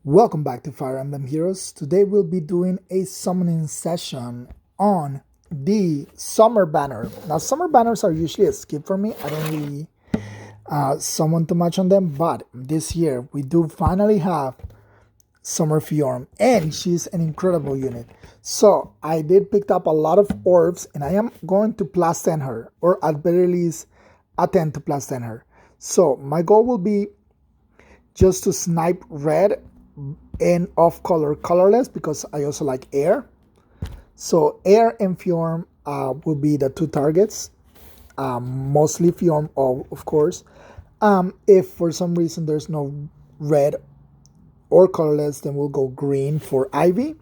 Welcome back to Fire Emblem Heroes. Today we'll be doing a summoning session on the summer banner. Now summer banners are usually a skip for me. I don't really summon too much on them, but this year we do finally have Summer Fjorm, and she's an incredible unit. So I did pick up a lot of orbs, and I am going to plus 10 her, or at very least attempt to plus 10 her. So my goal will be just to snipe red and off color colorless, because I also like air. So air and Fjorm will be the two targets. Mostly Fjorm, of course. If for some reason there's no red or colorless, then we'll go green for Ivy.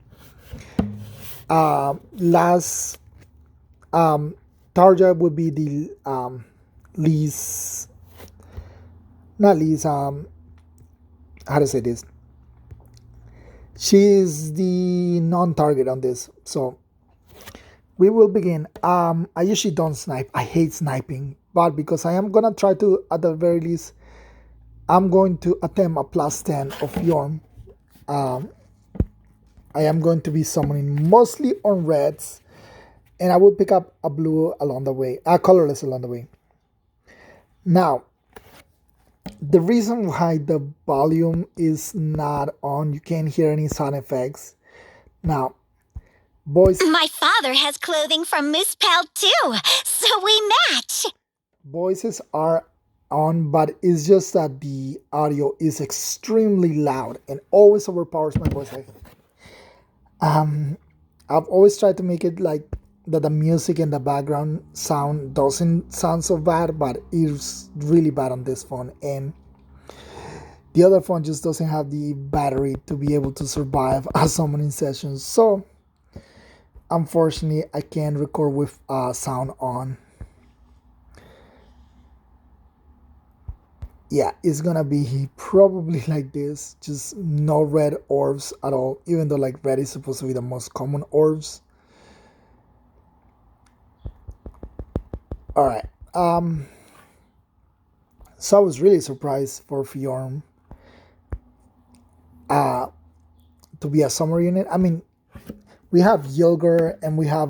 Last target would be the least, not least, how to say this? She's the non-target on this. So we will begin. I usually don't snipe. I hate sniping. But because I am going to try to, at the very least, I'm going to attempt a plus 10 of Fjorm. I am going to be summoning mostly on reds. And I will pick up a blue along the way. Colorless along the way. Now, the reason why the volume is not on, you can't hear any sound effects. Now, boys... My father has clothing from Moose Pal too, so we match. Voices are on, but it's just that the audio is extremely loud and always overpowers my voice. I've always tried to make it like that the music and the background sound doesn't sound so bad, but it's really bad on this phone, and the other phone just doesn't have the battery to be able to survive a summoning session. So unfortunately I can't record with sound on. Yeah, it's gonna be probably like this, just no red orbs at all, even though like red is supposed to be the most common orbs. All right. So I was really surprised for Fjorm to be a summer unit. I mean, we have Yilger and we have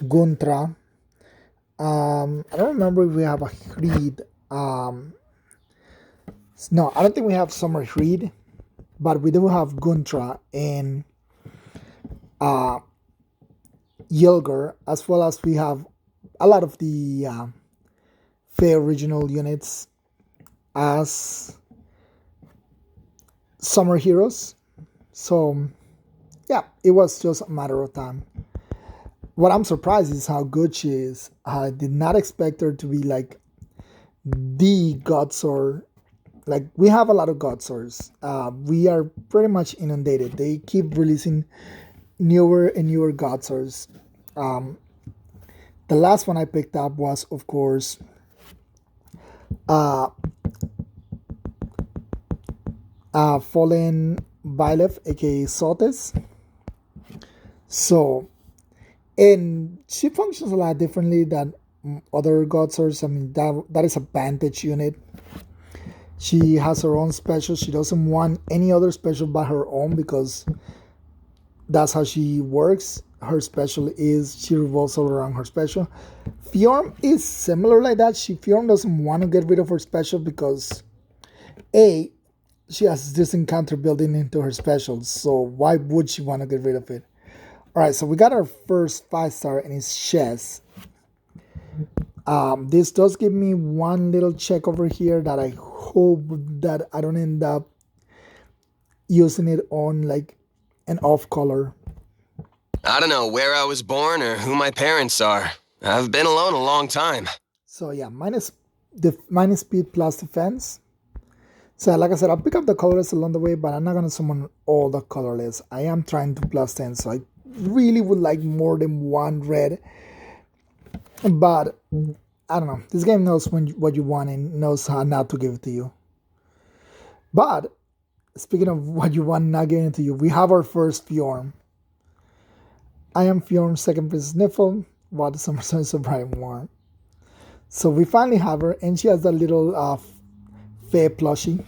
Guntra. I don't remember if we have a Hreed. No, I don't think we have Summer Hreed, but we do have Guntra and Yilger, as well as we have a lot of the Fae original units as summer heroes. So yeah, it was just a matter of time. What I'm surprised is how good she is. I did not expect her to be like the God Sword. Like, we have a lot of God Swords. We are pretty much inundated. They keep releasing newer and newer God Swords. The last one I picked up was, of course, Fallen Byleth, aka Sotes. So, and she functions a lot differently than other God Swords. I mean, that is a Vantage unit. She has her own special. She doesn't want any other special but her own, because that's how she works. Her special is she revolves all around her special. Fjorm is similar like that. Fjorm doesn't want to get rid of her special because A, she has this encounter building into her special. So why would she want to get rid of it? Alright, so we got our first 5-star, and it's Chess. This does give me one little check over here that I hope that I don't end up using it on like an off color. I don't know where I was born or who my parents are. I've been alone a long time. So yeah, minus speed plus defense. So like I said, I'll pick up the colorless along the way, but I'm not going to summon all the colorless. I am trying to plus 10, so I really would like more than one red. But I don't know. This game knows what you want and knows how not to give it to you. But speaking of what you want not giving it to you, we have our first Fjorm. I am Fjorm's second Princess Sniffle, while the Summer Sun is so bright and warm. So we finally have her, and she has that little Fae plushie.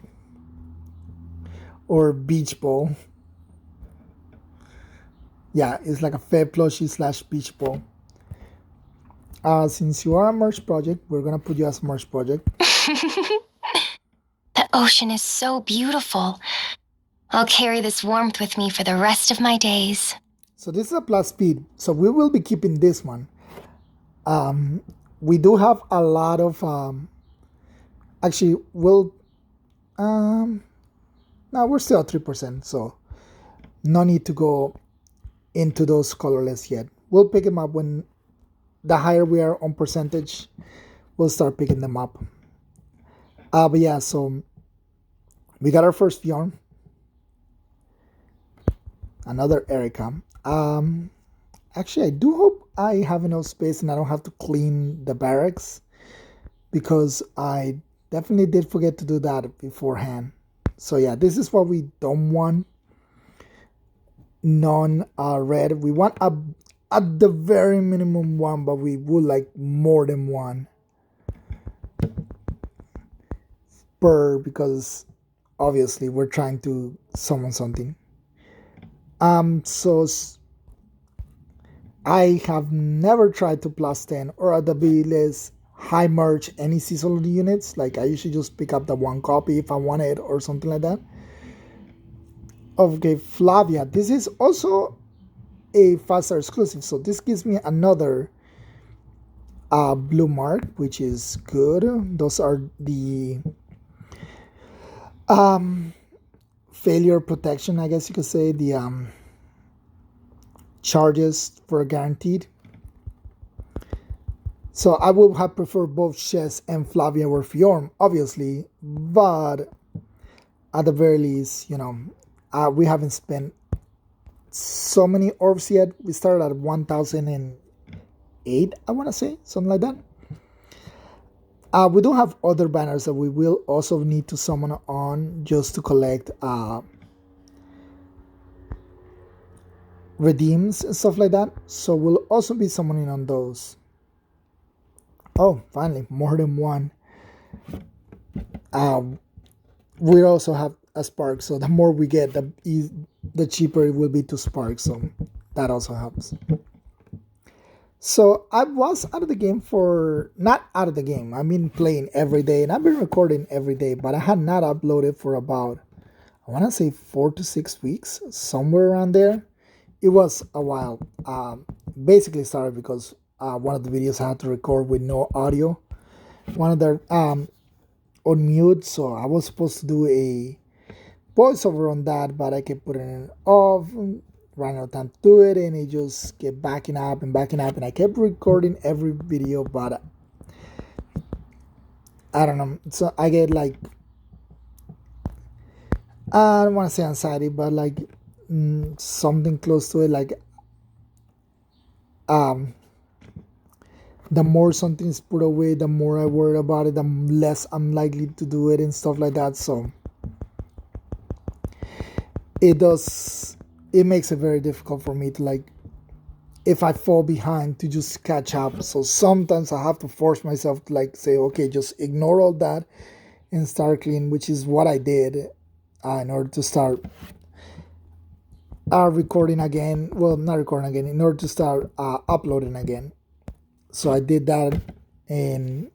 or beach ball. Yeah, it's like a fair plushie slash beach ball. Since you are a merch project, we're gonna put you as a merch project. The ocean is so beautiful. I'll carry this warmth with me for the rest of my days. So this is a plus speed. So we will be keeping this one. We do have a lot of actually we'll now we're still at 3%, so no need to go into those colorless yet. We'll pick them up when the higher we are on percentage, we'll start picking them up. But yeah, so we got our first Fjorm. Another Erica. Actually, I do hope I have enough space and I don't have to clean the barracks, because I definitely did forget to do that beforehand. So yeah, this is what we don't want. Non-red. We want at the very minimum one, but we would like more than one per, because obviously we're trying to summon something. So I have never tried to plus 10 or at the very least high merge any seasonal units. Like I usually just pick up the one copy if I want it or something like that. Okay, Flavia. This is also a faster exclusive, so this gives me another blue mark, which is good. Those are the failure protection, I guess you could say, the charges for guaranteed. So I would have preferred both Chess and Flavia or Fjorm, obviously, but at the very least, we haven't spent so many orbs yet. We started at 1008, I want to say, something like that. We do have other banners that we will also need to summon on just to collect redeems and stuff like that. So we'll also be summoning on those. Oh, finally, more than one. We also have a spark, so the more we get, the cheaper it will be to spark. So that also helps. So I was out of the game not out of the game. I've been playing every day and I've been recording every day, but I had not uploaded for about, I want to say 4 to 6 weeks, somewhere around there. It was a while. Basically started because one of the videos I had to record with no audio. One of the on mute, so I was supposed to do a voiceover on that, but I kept putting it off, ran out of time to do it, and it just kept backing up, and I kept recording every video, but I don't know. So I get like, I don't want to say anxiety, but like something close to it. Like the more something's put away, the more I worry about it, the less I'm likely to do it and stuff like that. So it makes it very difficult for me to, like, if I fall behind, to just catch up. So sometimes I have to force myself to like say, okay, just ignore all that and start clean, which is what I did in order to start recording again. Well, not recording again, in order to start uploading again. So I did that, and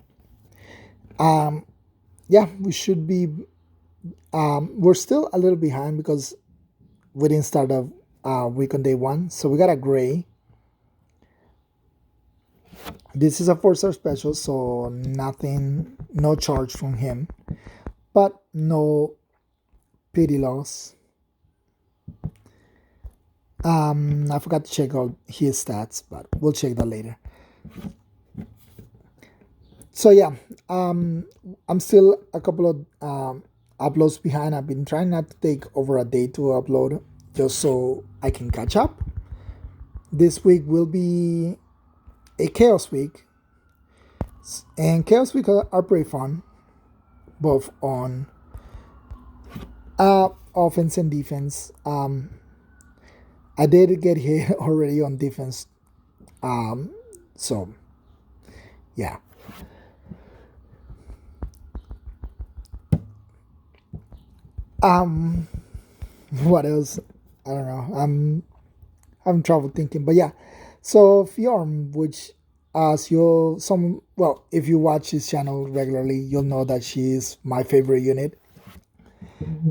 yeah, we should be we're still a little behind because we didn't start a week on day 1. So we got a gray. This is a 4-star special, so no charge from him, but no pity loss. I forgot to check all his stats, but we'll check that later. So yeah, I'm still a couple of uploads behind. I've been trying not to take over a day to upload, just so I can catch up. This week will be a Chaos Week, and Chaos Week are pretty fun, both on offense and defense. I did get hit already on defense, so yeah. What else? I don't know. I'm having trouble thinking, but yeah. So Fjorm, which as you some well, if you watch his channel regularly, you'll know that she is my favorite unit.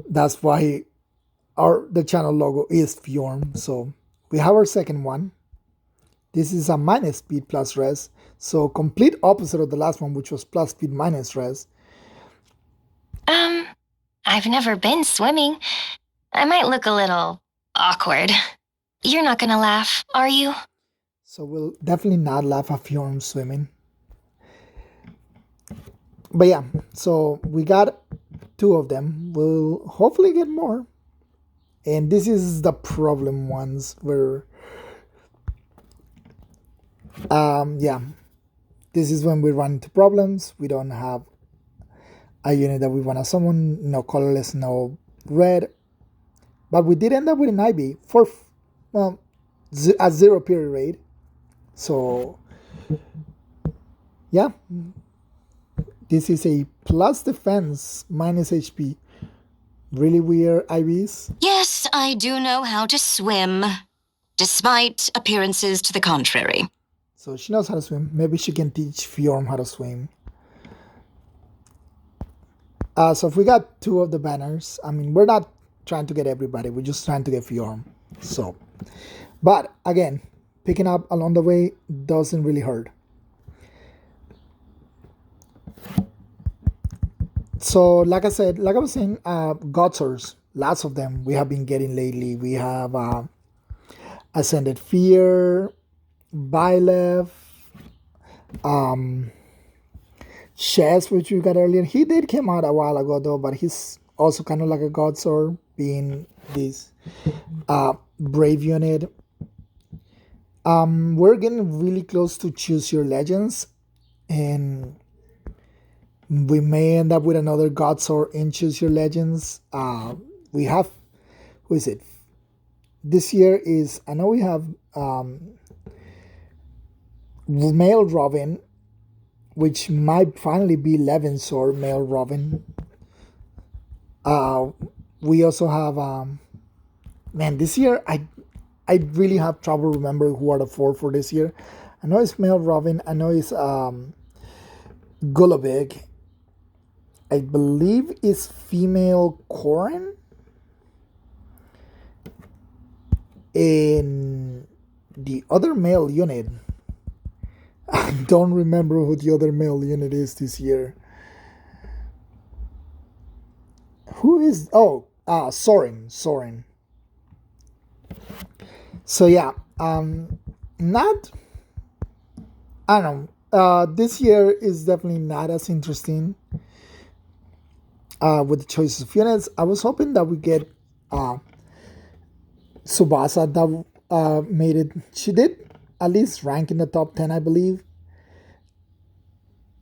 That's why our the channel logo is Fjorm. So we have our second one. This is a minus speed plus res. So complete opposite of the last one, which was plus speed minus res. I've never been swimming. I might look a little awkward. You're not gonna laugh, are you? So we'll definitely not laugh at Fjorm swimming. But yeah, so we got two of them. We'll hopefully get more. And this is the problem ones where yeah, this is when we run into problems. We don't have a unit that we want to summon, no colorless, no red. But we did end up with an IB for, well, a 0 period rate. So, yeah, this is a plus defense, minus HP. Really weird IBs. Yes, I do know how to swim, despite appearances to the contrary. So she knows how to swim. Maybe she can teach Fjorm how to swim. So if we got two of the banners, I mean, we're not trying to get everybody. We're just trying to get Fjorm. So, but again, picking up along the way doesn't really hurt. So, like I said, like I was saying, Godswords, lots of them we have been getting lately. We have Ascended Fear, Byleth, Chess, which we got earlier. He did come out a while ago though, but he's also kind of like a Godsword, being this brave unit. We're getting really close to Choose Your Legends, and we may end up with another Godsword in Choose Your Legends. We have, who is it? This year is, I know we have Male Robin, which might finally be Levensword, Male Robin. We also have, man, this year I really have trouble remembering who are the four for this year. I know it's Male Robin. I know it's Gulavik. I believe it's female Corin. In the other male unit, I don't remember who the other male unit is this year. Who is? Oh, Soren. So yeah, not. I don't know. This year is definitely not as interesting. With the choices of units, I was hoping that we get Subasa that made it. She did at least rank in the top 10, I believe.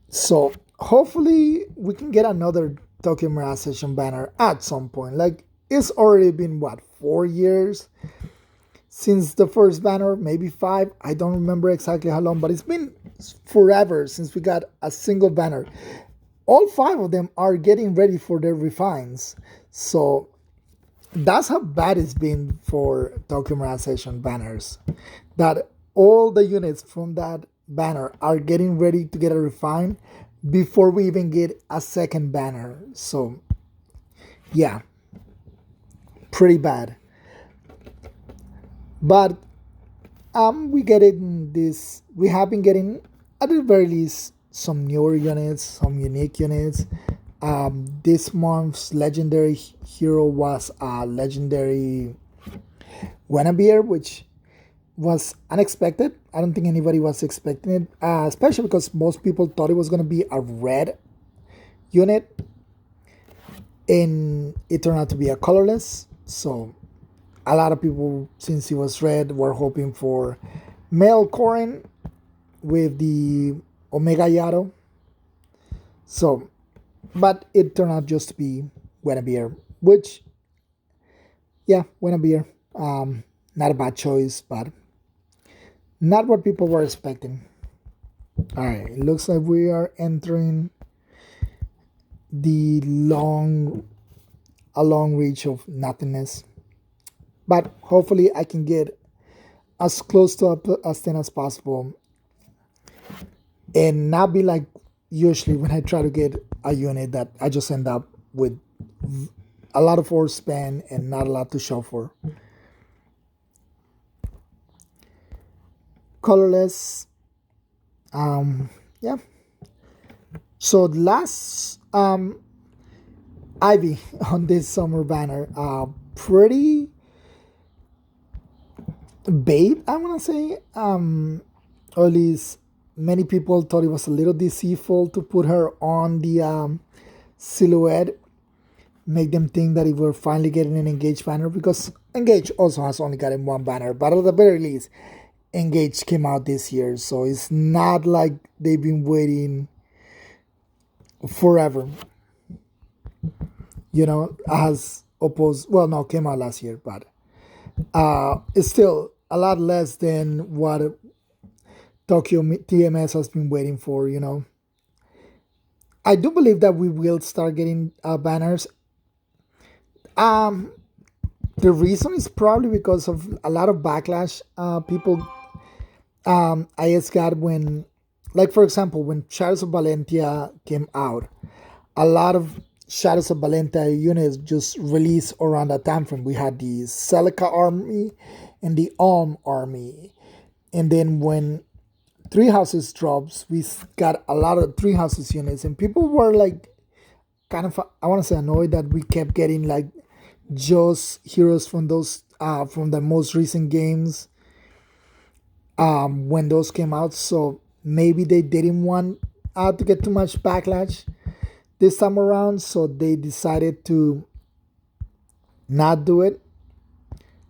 So hopefully we can get another Tokyo Mirage Session banner at some point. Like, it's already been what, 4 years since the first banner, maybe 5. I don't remember exactly how long, but it's been forever since we got a single banner. All 5 of them are getting ready for their refines. So that's how bad it's been for Tokyo Mirage Session banners. That all the units from that banner are getting ready to get a refine before we even get a second banner. So yeah, pretty bad. But we get it in this. We have been getting at the very least some newer units, some unique units. This month's legendary hero was a legendary Guinevere, which was unexpected. I don't think anybody was expecting it, especially because most people thought it was going to be a red unit, and it turned out to be a colorless. So a lot of people, since it was red, were hoping for male Corin with the Omega Yaro. So, but it turned out just to be Guinevere, which, yeah, Guinevere, not a bad choice, but not what people were expecting. All right, it looks like we are entering the long reach of nothingness. But hopefully I can get as close to a 10 as possible and not be like usually when I try to get a unit that I just end up with a lot of ore spend and not a lot to show for. Colorless. Yeah. So the last Ivy on this summer banner, pretty bait, I want to say. Or at least many people thought it was a little deceitful to put her on the silhouette, make them think that we were finally getting an Engage banner, because Engage also has only gotten one banner, but at the very least, Engage came out this year, so it's not like they've been waiting forever. You know, as opposed, well, no, came out last year, but it's still a lot less than what Tokyo TMS has been waiting for, you know. I do believe that we will start getting banners. The reason is probably because of a lot of backlash people I just got when, like for example, when Shadows of Valentia came out, a lot of Shadows of Valentia units just released around that time frame. We had the Celica army and the Ulm army. And then when Three Houses drops, we got a lot of Three Houses units. And people were like, kind of, I want to say annoyed that we kept getting like just heroes from those, from the most recent games when those came out. So maybe they didn't want to get too much backlash this time around, so they decided to not do it.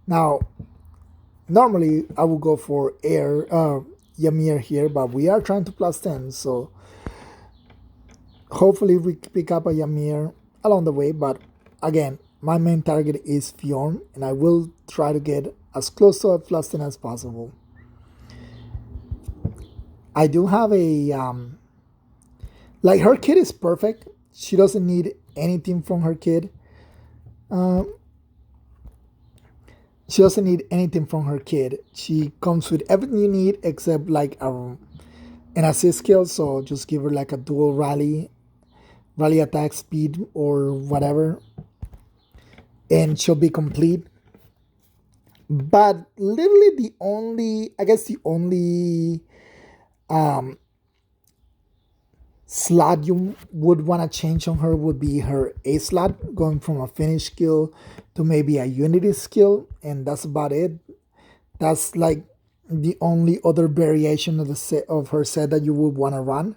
Now, normally I would go for air Ymir here, but we are trying to plus 10, so hopefully we pick up a Ymir along the way. But again, my main target is Fjorm, and I will try to get as close to a plus 10 as possible. I do have a like, her kit is perfect. She doesn't need anything from her kit. She doesn't need anything from her kit. She comes with everything you need except like an assist skill. So just give her like a dual rally attack speed or whatever, and she'll be complete. But literally the only slot you would want to change on her would be her A slot, going from a finish skill to maybe a unity skill, and that's about it. That's like the only other variation of the set of her set that you would want to run.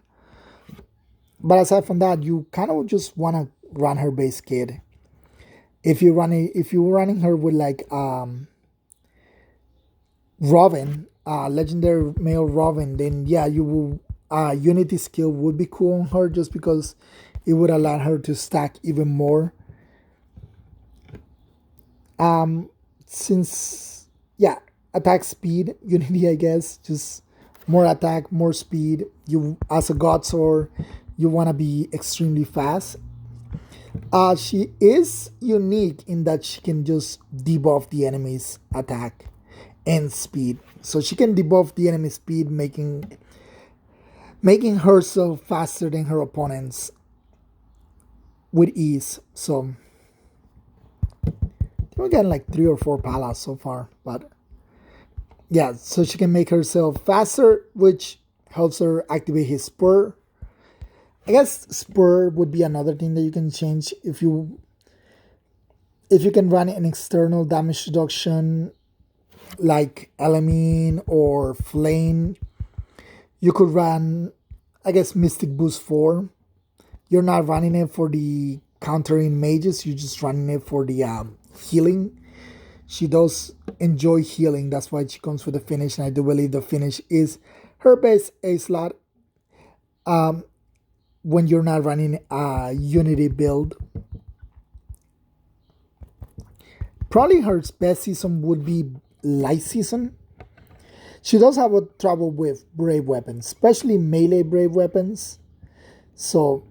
But aside from that, you kind of just want to run her base kit. If you're running her with like Robin, legendary male Robin, then yeah, you will unity skill would be cool on her, just because it would allow her to stack even more. Since yeah, attack speed, unity, I guess, just more attack, more speed. You, as a god sword, you want to be extremely fast. She is unique in that she can just debuff the enemy's attack and speed. So she can debuff the enemy speed, making herself faster than her opponents with ease. So we're getting like 3 or 4 palas so far, but yeah, so she can make herself faster, which helps her activate his spur. I guess spur would be another thing that you can change if you can run an external damage reduction like Element or Flame. You could run, I guess, Mystic Boost 4. You're not running it for the countering mages, you're just running it for the healing. She does enjoy healing, that's why she comes with the finish, and I do believe the finish is her base A slot when you're not running a unity build. Probably her best season would be light season. She does have a trouble with brave weapons, especially melee brave weapons. So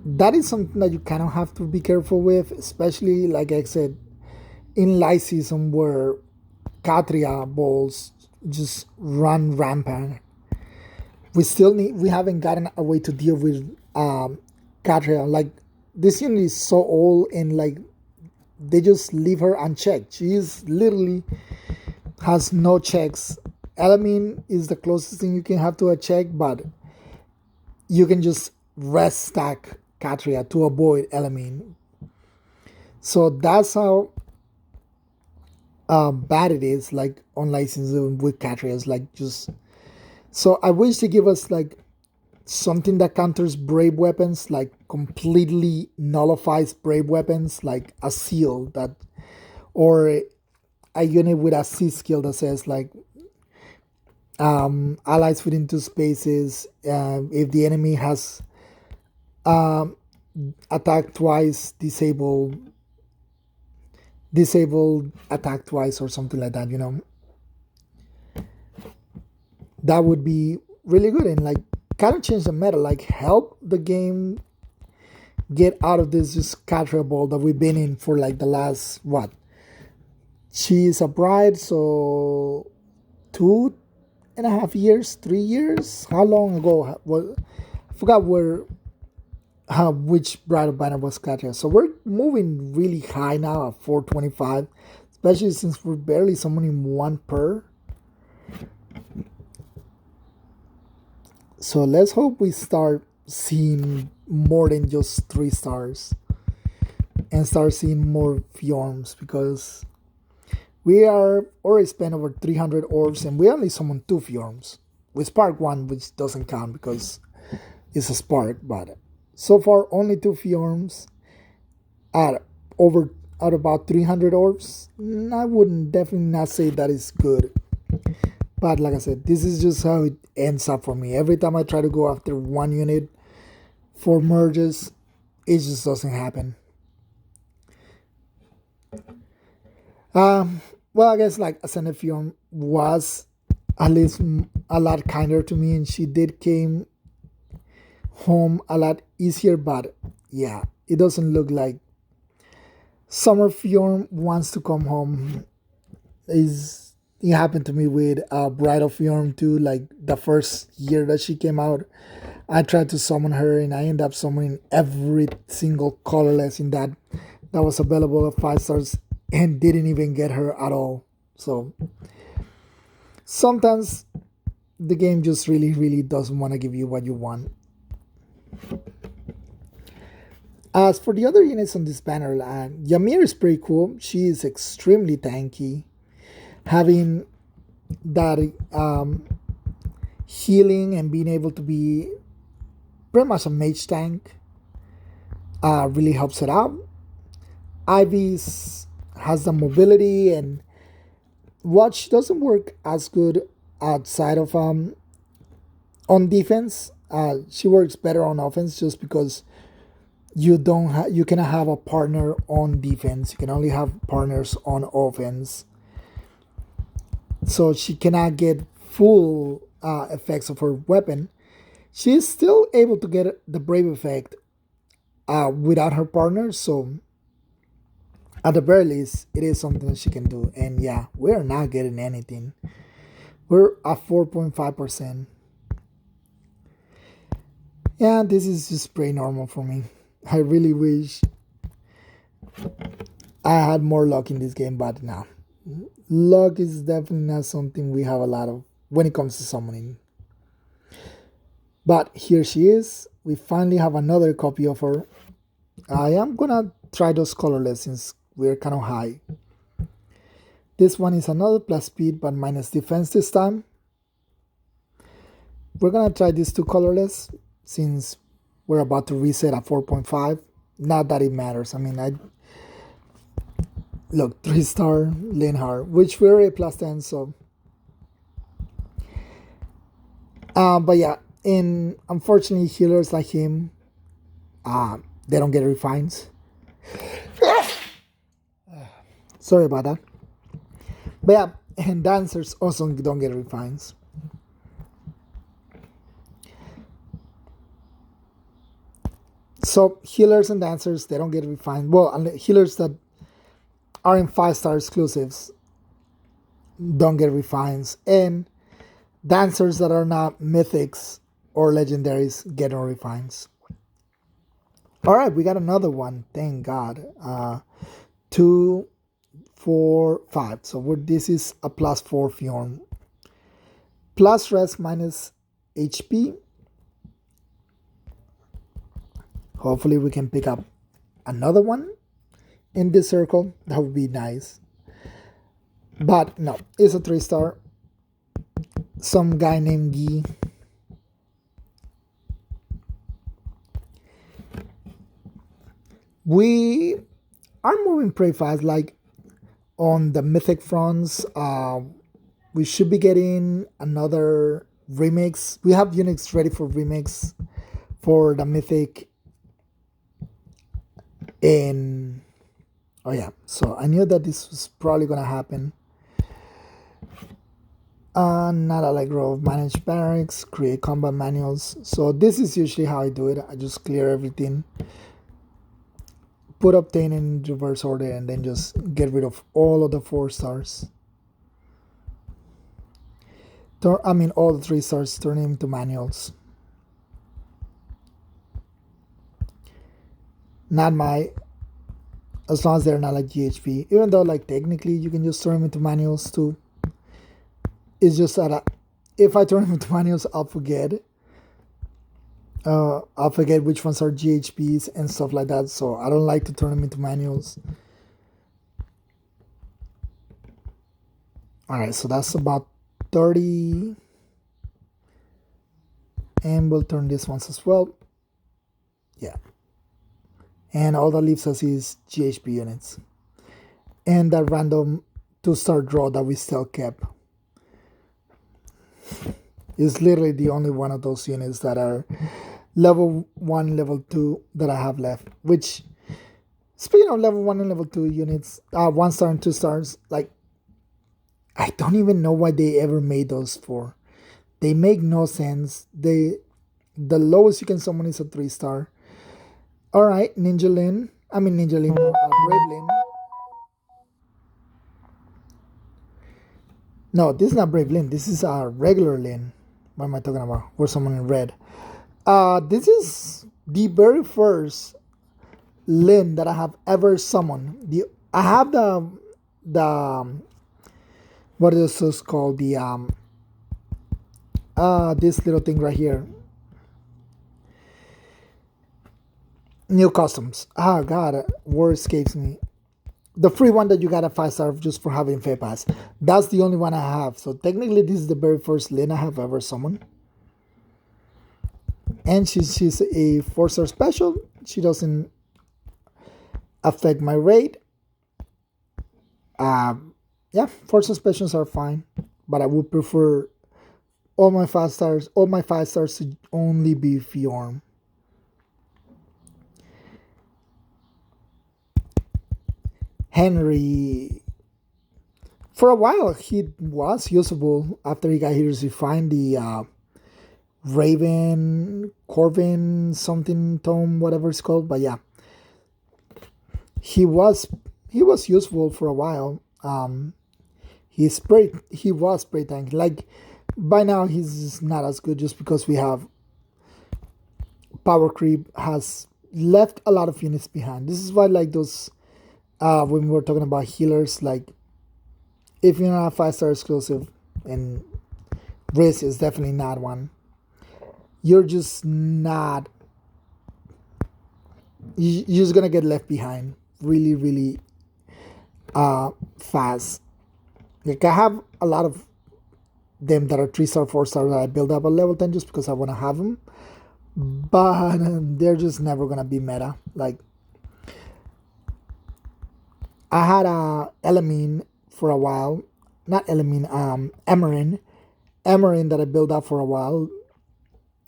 that is something that you kind of have to be careful with, especially like I said, in light season where Katria balls just run rampant. We haven't gotten a way to deal with Katria. Like, this unit is so old, and like they just leave her unchecked. She is literally has no checks. Elamine is the closest thing you can have to a check, but you can just rest stack Katria to avoid Elamine. So that's how bad it is, like on license with Katria. It's like just so I wish they give us like something that counters brave weapons, like completely nullifies brave weapons, like a seal that, or a unit with a C skill that says like allies within two spaces. If the enemy has attacked twice, disabled attack twice or something like that. That would be really good and like kind of change the meta, like help the game get out of this just casual ball that we've been in for like the last what. She's a bride, so 2.5 years, 3 years. How long ago? Well, I forgot which bride of banner was Katya. So we're moving really high now at 425, especially since we're barely summoning one per. So let's hope we start seeing more than just 3 stars and start seeing more Fjorms, because we are already spent over 300 orbs and we only summoned 2 Fjorms. We spark 1, which doesn't count because it's a spark, but so far only 2 Fjorms at about 300 orbs. I wouldn't definitely not say that is good. But like I said, this is just how it ends up for me. Every time I try to go after one unit for merges, it just doesn't happen. Well, I guess like Ascended Fjorm was at least a lot kinder to me, and she did came home a lot easier. But yeah, it doesn't look like Summer Fjorm wants to come home. It happened to me with Bride of Fjorm too. Like the first year that she came out, I tried to summon her and I ended up summoning every single colorless in that was available at 5 stars and didn't even get her at all. So sometimes the game just really, really doesn't want to give you what you want. As for the other units on this banner, Ymir is pretty cool. She is extremely tanky. Having that healing and being able to be pretty much a mage tank really helps it out. Ivy's has the mobility, and Watch doesn't work as good outside of on defense. She works better on offense just because you cannot have a partner on defense. You can only have partners on offense. So she cannot get full effects of her weapon. She is still able to get the brave effect without her partner. So at the very least, it is something that she can do. And yeah, we're not getting anything. We're at 4.5%. Yeah, this is just pretty normal for me. I really wish I had more luck in this game, but no. Luck is definitely not something we have a lot of when it comes to summoning. But here she is. We finally have another copy of her. I am gonna try those colorless since we're kind of high. This one is another plus speed but minus defense this time. We're gonna try these 2 colorless since we're about to reset at 4.5. Not that it matters. I mean, look, 3-star Linhar, which we're a plus 10, so. But yeah, and unfortunately, healers like him, they don't get refines. Sorry about that. But yeah, and dancers also don't get refines. So healers and dancers, they don't get refined. Well, healers that are in 5-star exclusives don't get refines, and dancers that are not mythics or legendaries get no refines. All right, we got another one. Thank God. 2, 4, 5. So this is a +4 Fjorm. Plus rest minus HP. Hopefully we can pick up another one in this circle. That would be nice. But no, it's a 3-star. Some guy named Guy. We are moving pretty fast. Like on the mythic fronts, we should be getting another remix. We have units ready for remix for the mythic. And oh yeah, so I knew that this was probably gonna happen. Not Allegro, manage barracks, create combat manuals. So this is usually how I do it. I just clear everything, put obtain in reverse order, and then just get rid of all of the 4 stars. All the 3 stars, turn them into manuals. Not my, as long as they're not like GHP. Even though like technically you can just turn them into manuals too. It's just that if I turn them into manuals, I'll forget. I'll forget which ones are GHPs and stuff like that. So I don't like to turn them into manuals. All right, so that's about 30. And we'll turn these ones as well. Yeah. And all that leaves us is GHP units. And that random 2-star draw that we still kept is literally the only one of those units that are level 1, level 2 that I have left. Which, speaking of level 1 and level 2 units, 1-star and 2 stars, like, I don't even know why they ever made those for. They make no sense. The lowest you can summon is a 3-star. Alright, Brave Lin. No, this is not Brave Lin. This is a regular Lin. What am I talking about? Or someone in red. This is the very first Lin that I have ever summoned. I have the what is this called? The this little thing right here. New customs. Ah, God, word escapes me. The free one that you got a 5-star just for having Fair Pass. That's the only one I have. So technically, this is the very first Lin I have ever summoned. And she's a 4-star special. She doesn't affect my rate. Yeah, 4-star specials are fine. But I would prefer all my 5 stars to only be Fjorm. Henry, for a while he was usable after he got his refined the Raven Corvin something tome, whatever it's called. But yeah, he was useful for a while. He was pretty tanky. Like by now he's not as good just because we have power creep has left a lot of units behind. This is why like those when we were talking about healers, like if you're not a 5-star exclusive, and Riz is definitely not one, you're just not, you're just gonna get left behind really, really fast. Like I have a lot of them that are 3-star, 4-star that I build up at level 10 just because I want to have them, but they're just never gonna be meta. Like I had a Elamine for a while, not Elamine, Amarin that I built up for a while.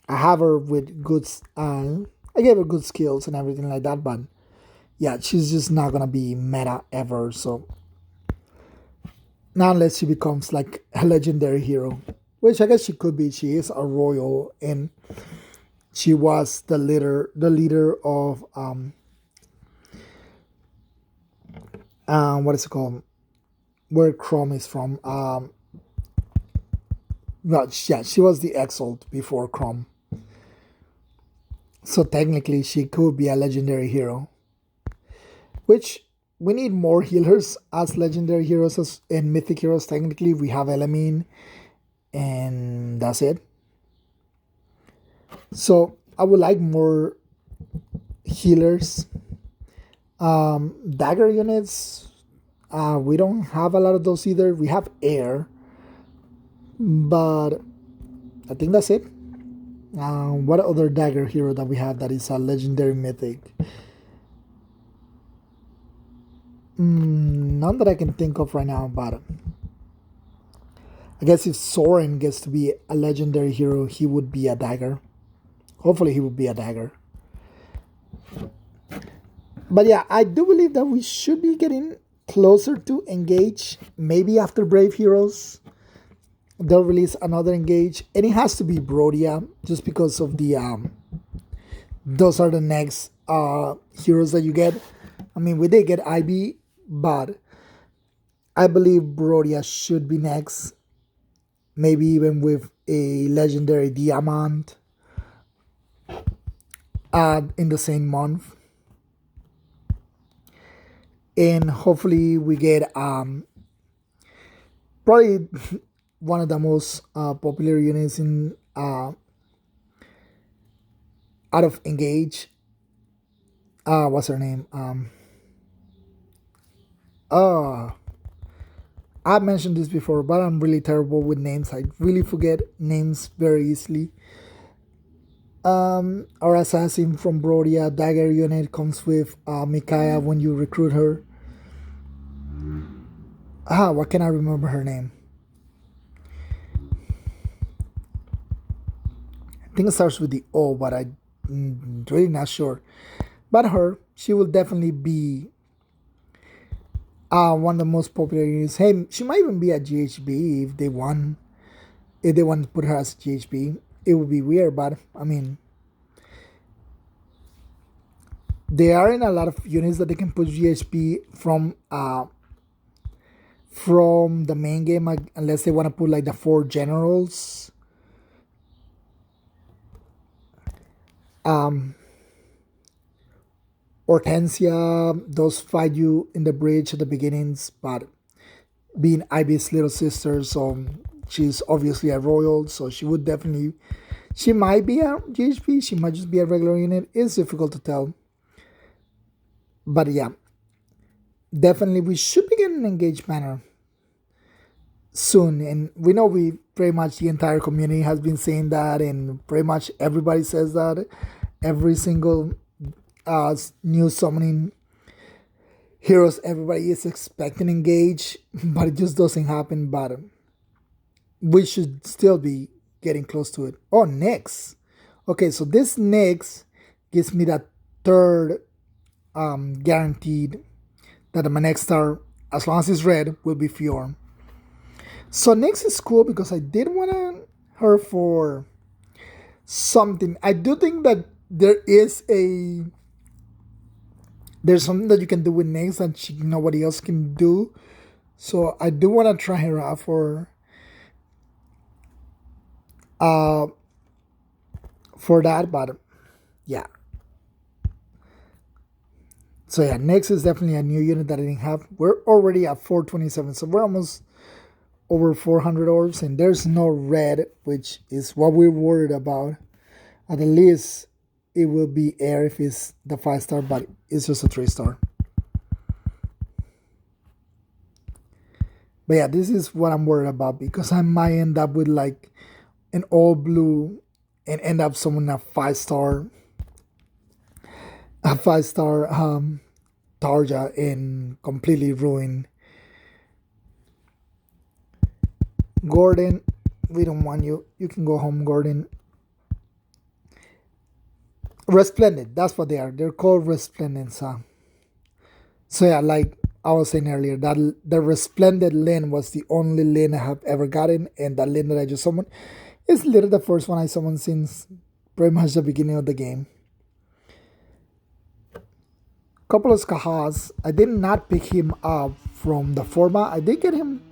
I have her with good, I gave her good skills and everything like that, but yeah, she's just not gonna be meta ever. So not unless she becomes like a legendary hero, which I guess she could be. She is a royal, and she was the leader of what is it called? Where Chrome is from. Well, yeah, she was the Exalt before Chrome. So technically, she could be a legendary hero. Which we need more healers as legendary heroes and mythic heroes. Technically, we have Elamine, and that's it. So I would like more healers. Dagger units. We don't have a lot of those either. We have air, but I think that's it. What other dagger hero that we have that is a legendary mythic? None that I can think of right now, but I guess if Soren gets to be a legendary hero, he would be a dagger. Hopefully, he would be a dagger. But yeah, I do believe that we should be getting closer to Engage. Maybe after Brave Heroes, they'll release another Engage, and it has to be Brodia, just because of the those are the next heroes that you get. I mean, we did get IB, but I believe Brodia should be next. Maybe even with a legendary Diamond in the same month. And hopefully we get probably one of the most popular units in out of Engage. What's her name? I've mentioned this before, but I'm really terrible with names. I really forget names very easily. Our assassin from Brodia dagger unit comes with Micaiah when you recruit her. Why can't I remember her name? I think it starts with the O, but I'm really not sure. But she will definitely be one of the most popular units. Hey, she might even be a GHB if they want. If they want to put her as a GHB, it would be weird, but I mean, there aren't a lot of units that they can put GHB from the main game, unless they want to put like the 4 generals. Hortensia, those fight you in the bridge at the beginnings, but being Ivy's little sister, so she's obviously a royal, so she might be a GHP, she might just be a regular unit. It's difficult to tell. But yeah, definitely we should be getting an engaged banner soon, and we know pretty much the entire community has been saying that, and pretty much everybody says that. Every single new summoning heroes, everybody is expecting Engage, but it just doesn't happen. But we should still be getting close to it. Oh, Nyx. Okay, so this Nyx gives me that third guaranteed that my next star, as long as it's red, will be Fjorm. So Nyx is cool because I did want her for something. I do think that there's something that you can do with Nyx that nobody else can do. So I do want to try her out for that, but yeah. So yeah, Nyx is definitely a new unit that I didn't have. We're already at 427, so we're almost over 400 orbs, and there's no red, which is what we're worried about. At the least, it will be air if it's the 5-star, but it's just a 3-star. But yeah, this is what I'm worried about, because I might end up with like an all blue and end up summoning a 5-star Tarja and completely ruin. Gordon, we don't want you. You can go home, Gordon. Resplendent, that's what they are. They're called Resplendents. So yeah, like I was saying earlier, that the Resplendent Lin was the only Lin I have ever gotten, and that Lin that I just summoned is literally the first one I summoned since pretty much the beginning of the game. couple of Skahas. I did not pick him up from the format. I did get him.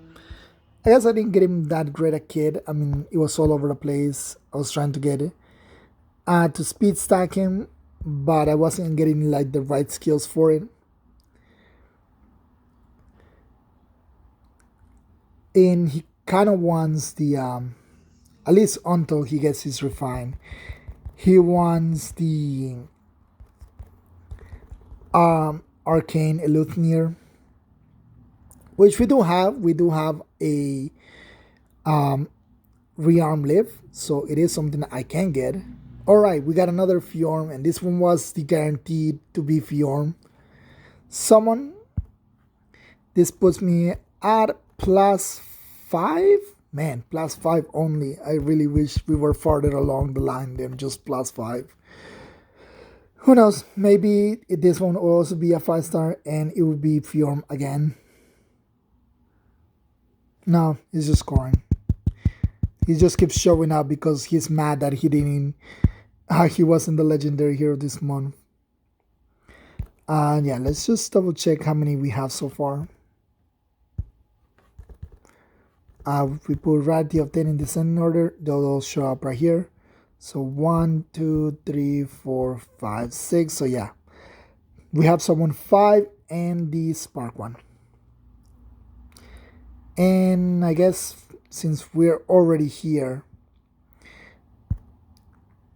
I guess I didn't get him that great a kid. I mean, it was all over the place. I was trying to get it to speed stack him, but I wasn't getting like the right skills for it. And he kind of wants the at least until he gets his refine, he wants the arcane Eleuthir, which we do have. We do have a rearm live, so it is something that I can get. Alright, we got another Fjorm, and this one was the guaranteed to be Fjorm. Summon. This puts me at +5. Man, +5 only. I really wish we were farther along the line than just +5. Who knows? Maybe this one will also be a 5-star and it will be Fjorm again. No, he's just scoring. He just keeps showing up because he's mad that he didn't. He wasn't the legendary hero this month. Yeah, let's just double check how many we have so far. We put variety of 10 in descending order. They'll all show up right here. So 1, 2, 3, 4, 5, 6. So yeah, we have someone 5 and the spark one. And I guess since we're already here,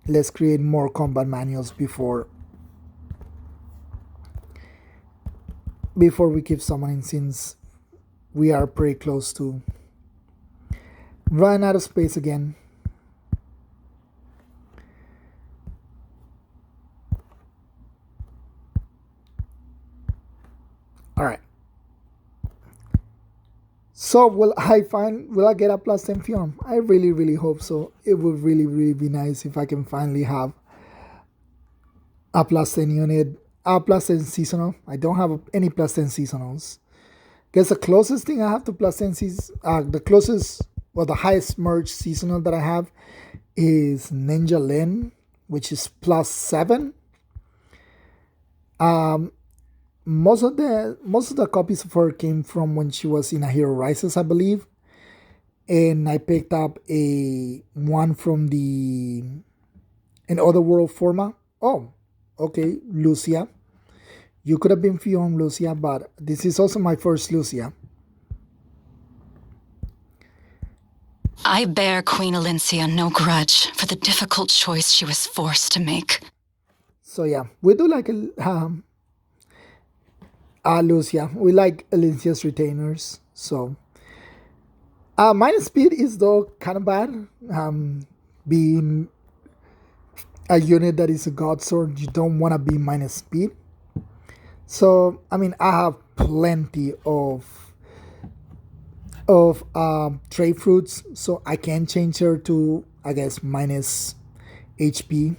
let's create more combat manuals before we keep summoning, since we are pretty close to run out of space again. All right. So will I get a +10 Fjorm? I really hope so. It would really be nice if I can finally have a +10 unit, a +10 seasonal. I don't have any +10 seasonals. Guess the closest thing I have to +10 the highest merge seasonal that I have is Ninja Lin, which is +7. Most of the copies of her came from when she was in A Hero Rises, I believe. And I picked up a one from an Otherworld format. Oh, okay, Lucia. You could have been Fjorm, Lucia, but this is also my first Lucia. I bear Queen Elincia no grudge for the difficult choice she was forced to make. So yeah, we do like Lucia. We like Elincia's retainers. So minus speed is though kind of bad. Being a unit that is a god sword, you don't want to be minus speed. So I mean, I have plenty of trade fruits, so I can change her to, I guess, minus HP.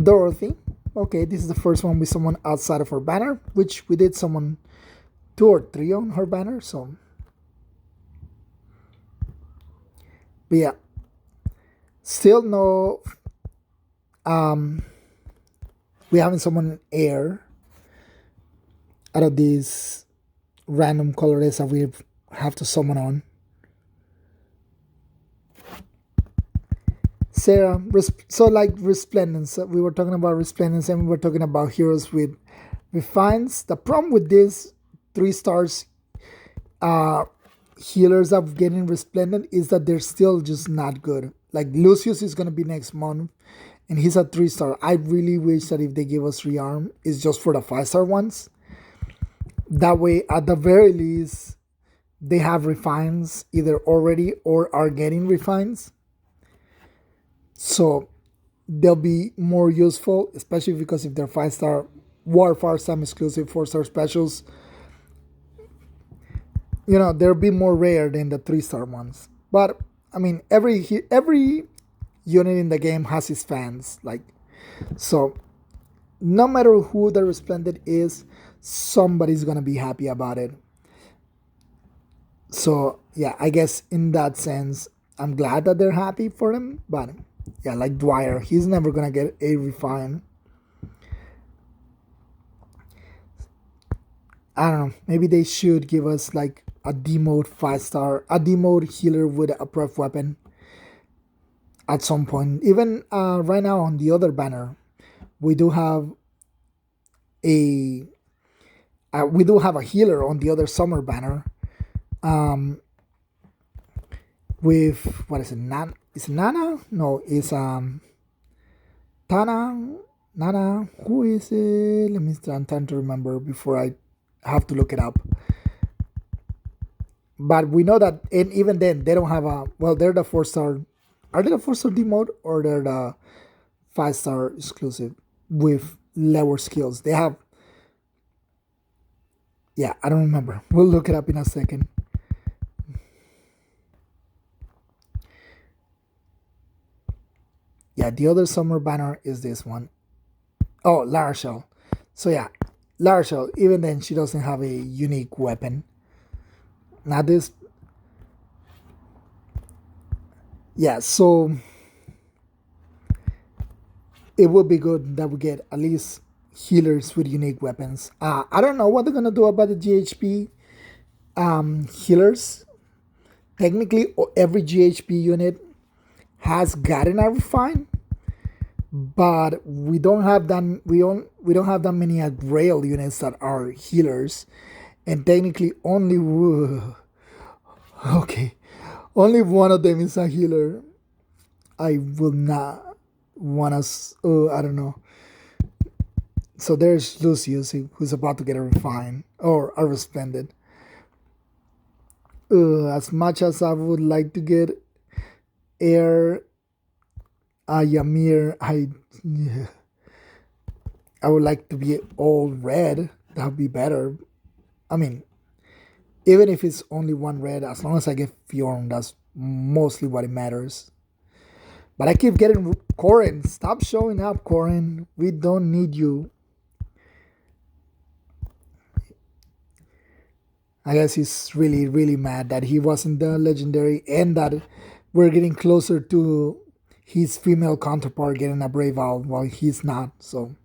Dorothy. Okay, this is the first one with someone outside of her banner, which we did summon 2 or 3 on her banner, so. But yeah. Still no, we haven't summoned air out of these random colors that we have to summon on. Sarah, so like Resplendence, we were talking about Resplendence and we were talking about heroes with refines. The problem with these 3 stars healers of getting Resplendent is that they're still just not good. Like Lucius is going to be next month and he's a 3-star. I really wish that if they give us rearm, it's just for the 5-star ones. That way, at the very least, they have refines either already or are getting refines. So they'll be more useful, especially because if they're 5-star Warfare Time exclusive 4-star specials, you know, they'll be more rare than the 3-star ones. But I mean, every unit in the game has its fans, like, so no matter who the Resplendent is, somebody's gonna be happy about it. So yeah, I guess in that sense, I'm glad that they're happy for them. But yeah, like Dwyer, he's never gonna get a refine. I don't know. Maybe they should give us like a D mode 5-star, a D mode healer with a pref weapon at some point. Even right now on the other banner, we do have a healer on the other summer banner. With what is it? Is it Nana? No, it's Tana. Nana. Who is it? I'm trying to remember before I have to look it up. But we know that, and even then, they don't have a. Well, they're the 4-star. Are they the 4-star D mode or they're the 5-star exclusive with lower skills? They have. Yeah, I don't remember. We'll look it up in a second. Yeah, the other summer banner is this one. Oh, Lara Shell. So yeah, Lara Shell, even then she doesn't have a unique weapon. Now this... Yeah, so... It would be good that we get at least healers with unique weapons. I don't know what they're going to do about the GHP healers. Technically, every GHP unit has gotten a refine, but we don't have that. We don't have that many rail units that are healers, and technically only only one of them is a healer. I will not want us. I don't know. So there's Lucius who's about to get a refine or a resplendent. As much as I would like to get Air Ymir, I would like to be all red. That would be better. I mean, even if it's only one red, as long as I get Fjorm, that's mostly what it matters. But I keep getting Corin. Stop showing up, Corin. We don't need you. I guess he's really, really mad that he wasn't the legendary and that we're getting closer to his female counterpart getting a Brave Owl while he's not. So,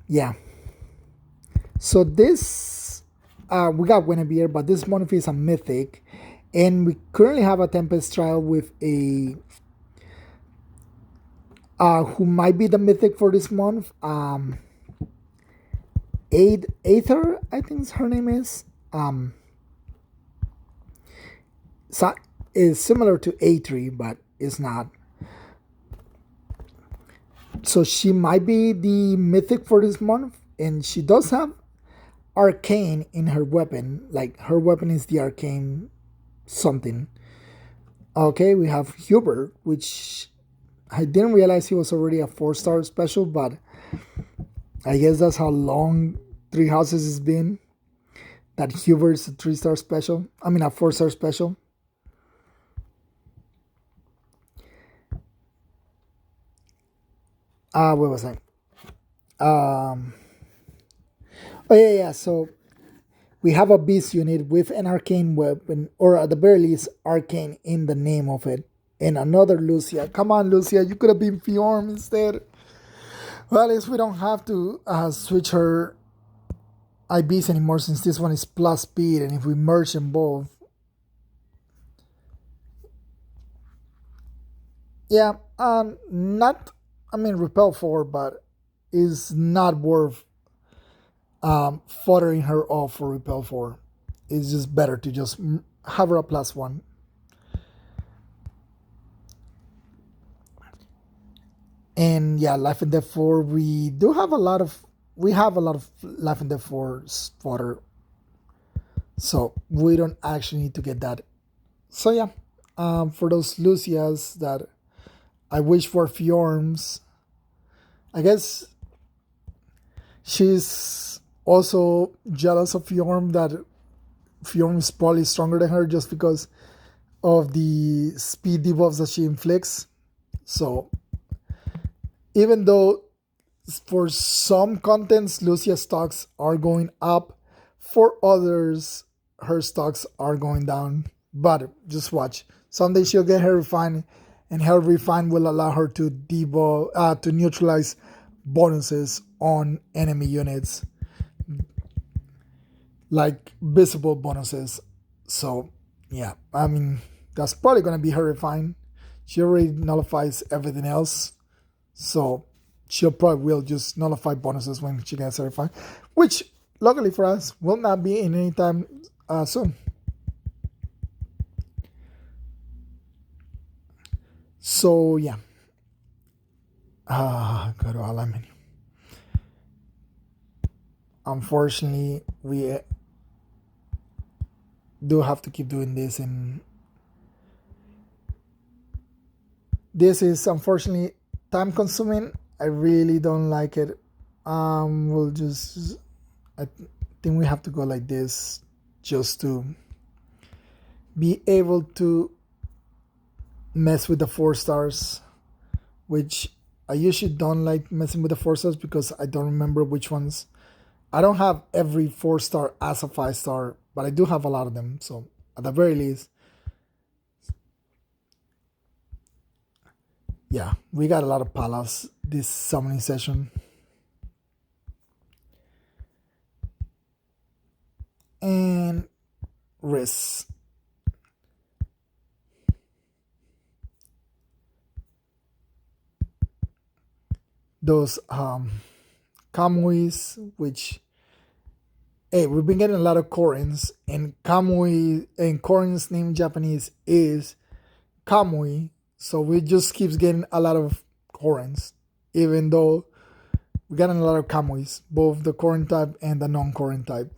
yeah. So this, we got Guinevere, but this month is a mythic. And we currently have a Tempest trial with a... who might be the mythic for this month. Aether, I think her name is. So is similar to A3, but it's not. So she might be the mythic for this month, and she does have arcane in her weapon. Like her weapon is the arcane something. Okay, we have Hubert, which I didn't realize he was already a 4-star special, but I guess that's how long Three Houses has been. That Hubert's a 3-star special. I mean, a 4-star special. What was I? Oh yeah. So we have a beast unit with an arcane weapon, or at the very least, arcane in the name of it. And another Lucia. Come on, Lucia, you could have been Fjorm instead. Well, at least we don't have to switch her IBs anymore since this one is plus speed, and if we merge them both. Yeah, repel 4, but is not worth foddering her off for repel 4. It's just better to just have her a +1. And yeah, Life and Death 4, we have a lot of Life and Death 4 fodder. So we don't actually need to get that. So yeah, for those Lucias that I wish for Fjorms, I guess she's also jealous of Fjorm, that Fjorm is probably stronger than her just because of the speed debuffs that she inflicts. So even though for some contents Lucia's stocks are going up, for others her stocks are going down. But just watch. Someday she'll get her refine, and her refine will allow her to debuff, to neutralize bonuses on enemy units, like visible bonuses. So yeah, I mean, that's probably gonna be horrifying. She already nullifies everything else, so she'll probably will just nullify bonuses when she gets certified, which luckily for us will not be in any time soon. So yeah, go to ally menu. Unfortunately, we do have to keep doing this, and this is unfortunately time consuming. I really don't like it. We'll just, I think we have to go like this just to be able to mess with the 4 stars, which I usually don't like messing with the 4 stars because I don't remember which ones. I don't have every 4-star as a 5-star, but I do have a lot of them. So at the very least, yeah, we got a lot of palas this summoning session. And risks. Those Kamuis, which, hey, we've been getting a lot of Korins, and Kamui, and Korin's name in Japanese is Kamui, so we just keeps getting a lot of Korins, even though we're getting a lot of Kamuis, both the Korin type and the non-Korin type.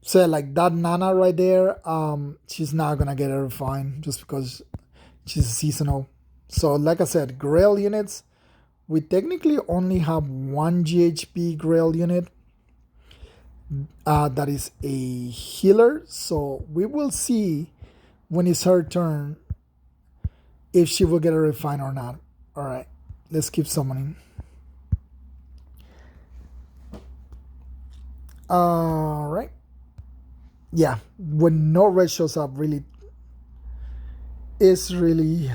So like that Nana right there, she's not gonna get her fine just because she's seasonal. So like I said, Grail units, we technically only have one GHP Grail unit that is a healer. So we will see when it's her turn if she will get a refine or not. Alright, let's keep summoning. Alright. Yeah, when no red shows up, really, it's really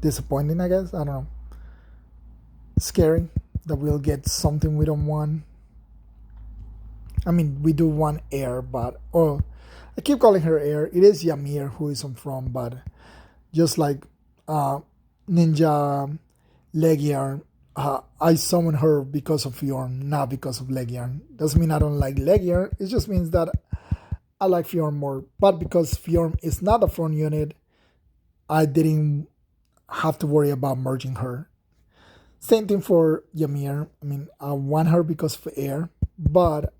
disappointing, I guess. I don't know. Scary that we'll get something we don't want. I mean, we do want air, but I keep calling her air. It is Ymir who is I'm from, but just like Ninja Legion, I summon her because of Fjorm, not because of Legion. Doesn't mean I don't like Legion. It just means that I like Fjorm more. But because Fjorm is not a front unit, I didn't have to worry about merging her. Same thing for Ymir. I mean, I want her because of air, but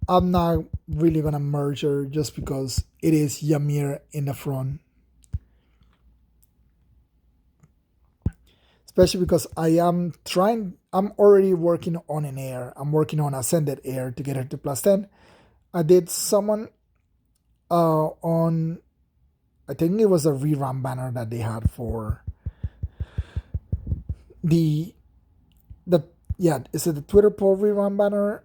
I'm not really gonna merge her just because it is Ymir in the front. Especially because I'm already working on an air. I'm working on Ascended Air to get her to +10. I did summon on, I think it was a rerun banner that they had for is it the Twitter poll rerun banner?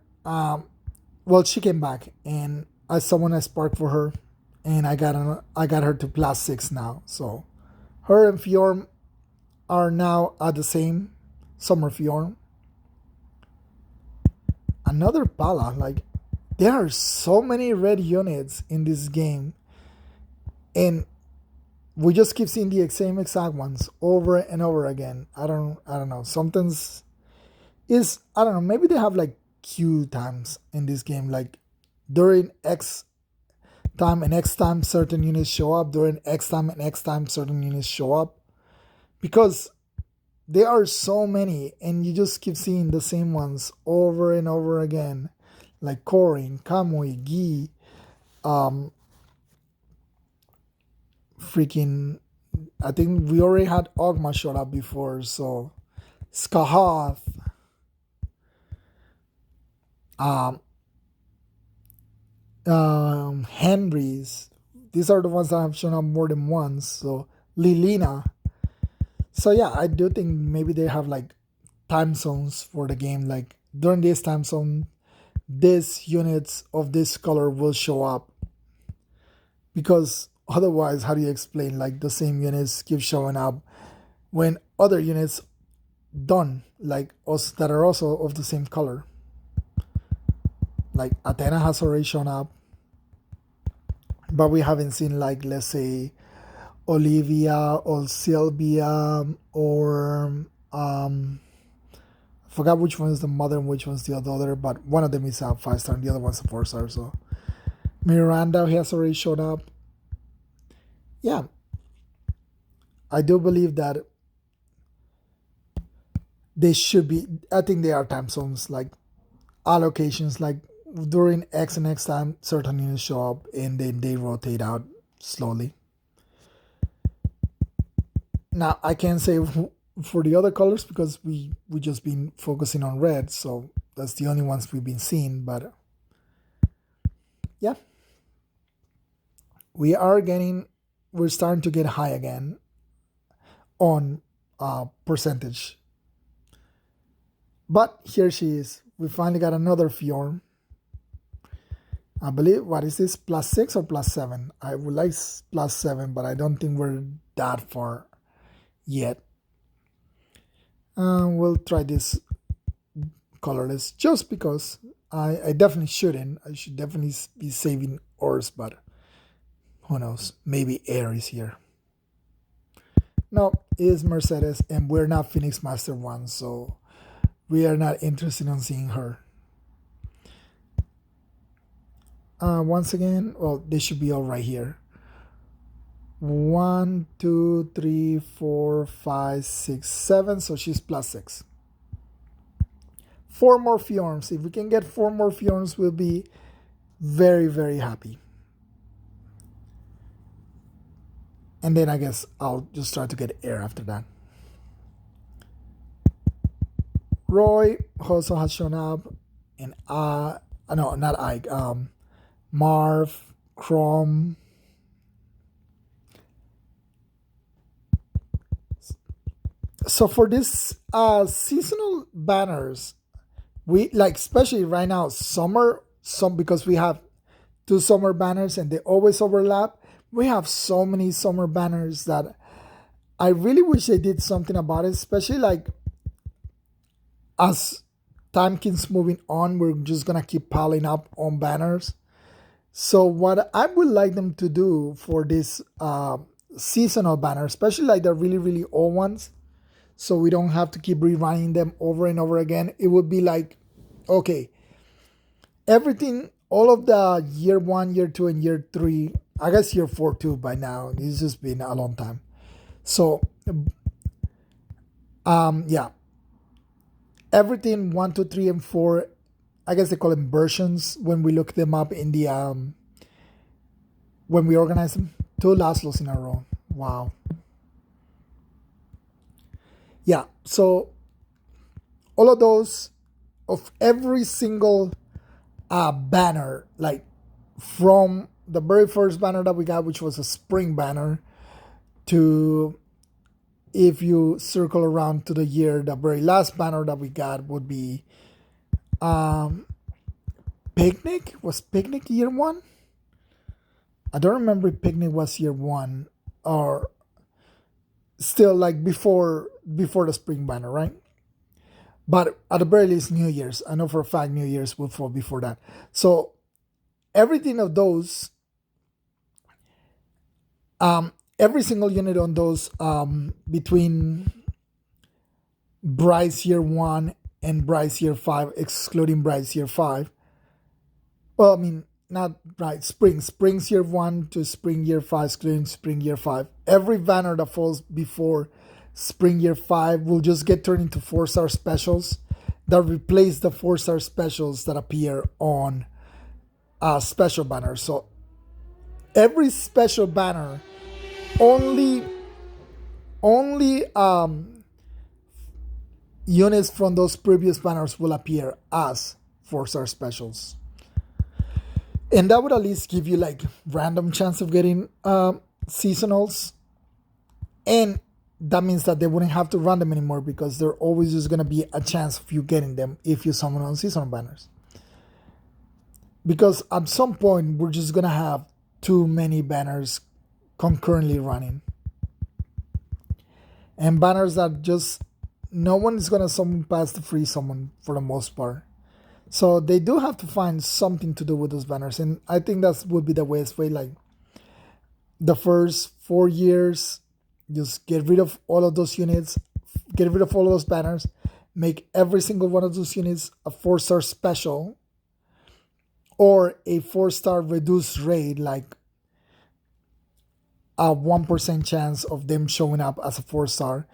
Well, she came back and I summoned a spark for her, and I got her to +6 now. So her and Fjorm are now at the same Summer Fjorm. Another Pala, like there are so many red units in this game, and we just keep seeing the same exact ones over and over again. I don't know. Something's is, I don't know, maybe they have like queue times in this game, like during X time and X time certain units show up, during X time and X time certain units show up, because there are so many and you just keep seeing the same ones over and over again, like Korin, Kamui, Gi, freaking, I think we already had Ogma showed up before, so Skahath, Henry's. These are the ones that have shown up more than once. So Lilina. So yeah, I do think maybe they have like time zones for the game. Like during this time zone, these units of this color will show up. Because otherwise, how do you explain like the same units keep showing up when other units don't, like us, that are also of the same color. Like Athena has already shown up, but we haven't seen, like, let's say Olivia or Sylvia or I forgot which one is the mother and which one's the other, but one of them is a 5-star and the other one's a 4-star. So Miranda has already showed up. Yeah, I do believe that they should be. I think they are time zones, like allocations, like during X and X time, certain units show up and then they rotate out slowly. Now I can't say for the other colors because we just been focusing on red, so that's the only ones we've been seeing. But yeah, we're starting to get high again on percentage. But here she is. We finally got another Fjorm. I believe, what is this, +6 or +7? I would like +7, but I don't think we're that far yet. We'll try this colorless just because I definitely shouldn't. I should definitely be saving ores, but who knows? Maybe air is here. No, it is Mercedes, and we're not Phoenix Master 1, so we are not interested in seeing her. Once again, well, they should be all right here. 1, 2, 3, 4, 5, 6, 7. So she's +6. 4 more Fjorms. If we can get 4 more Fjorms, we'll be very, very happy. And then I guess I'll just try to get air after that. Roy also has shown up, and no, not Ike. Marv, Chrome. So for this seasonal banners, we like, especially right now, because we have 2 summer banners and they always overlap. We have so many summer banners that I really wish they did something about it, especially like as time keeps moving on, we're just gonna keep piling up on banners. So what I would like them to do for this seasonal banner, especially like the really, really old ones, so we don't have to keep rerunning them over and over again, it would be like, okay, everything, all of the year 1, year 2, and year 3, I guess year 4 too by now, it's just been a long time. So yeah, everything 1, 2, 3, and 4, I guess they call them versions when we look them up in the when we organize them. 2 Laszlos in a row. Wow. Yeah, so all of those, of every single banner, like from the very first banner that we got, which was a spring banner, to, if you circle around to the year, the very last banner that we got would be Picnic. Was Picnic year 1? I don't remember if Picnic was year 1 or still like before the spring banner, right? But at the very least, New Year's. I know for a fact New Year's will fall before that. So everything of those, every single unit on those, between Bryce year 1 and Bryce year 5, excluding Bryce year 5. Well, I mean, not right, Spring's year 1 to Spring year 5, excluding Spring year 5. Every banner that falls before Spring year 5 will just get turned into 4-star specials that replace the 4-star specials that appear on special banners. So every special banner, only units from those previous banners will appear as 4-star specials. And that would at least give you like random chance of getting seasonals. And that means that they wouldn't have to run them anymore because there always is going to be a chance of you getting them if you summon on seasonal banners. Because at some point, we're just going to have too many banners concurrently running. and banners that just no one is gonna summon past the free summon for the most part. So they do have to find something to do with those banners, and I think that would be the best way. Like the first 4 years, just get rid of all of those units, get rid of all of those banners, make every single one of those units a 4-star special or a 4-star reduced rate, like a 1% chance of them showing up as a 4-star,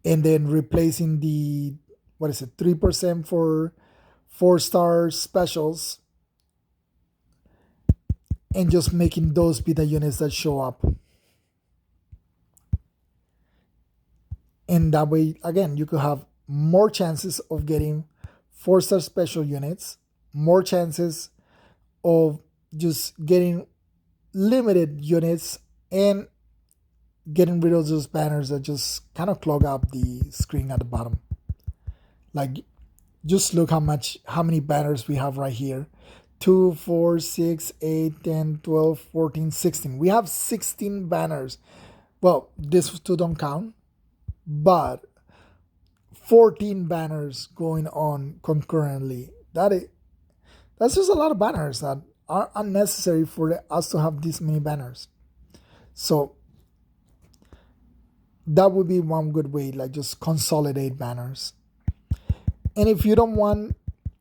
and then replacing the 3% for 4-star specials, and just making those be the units that show up. And that way, again, you could have more chances of getting 4-star special units, more chances of just getting limited units, and getting rid of those banners that just kind of clog up the screen at the bottom. Like, just look how many banners we have right here. 2, 4, 6, 8, 10, 12, 14, 16. We have 16 banners. Well, these two don't count, but 14 banners going on concurrently. That's just a lot of banners that are unnecessary for us to have this many banners. So that would be one good way, like just consolidate banners. And if you don't want,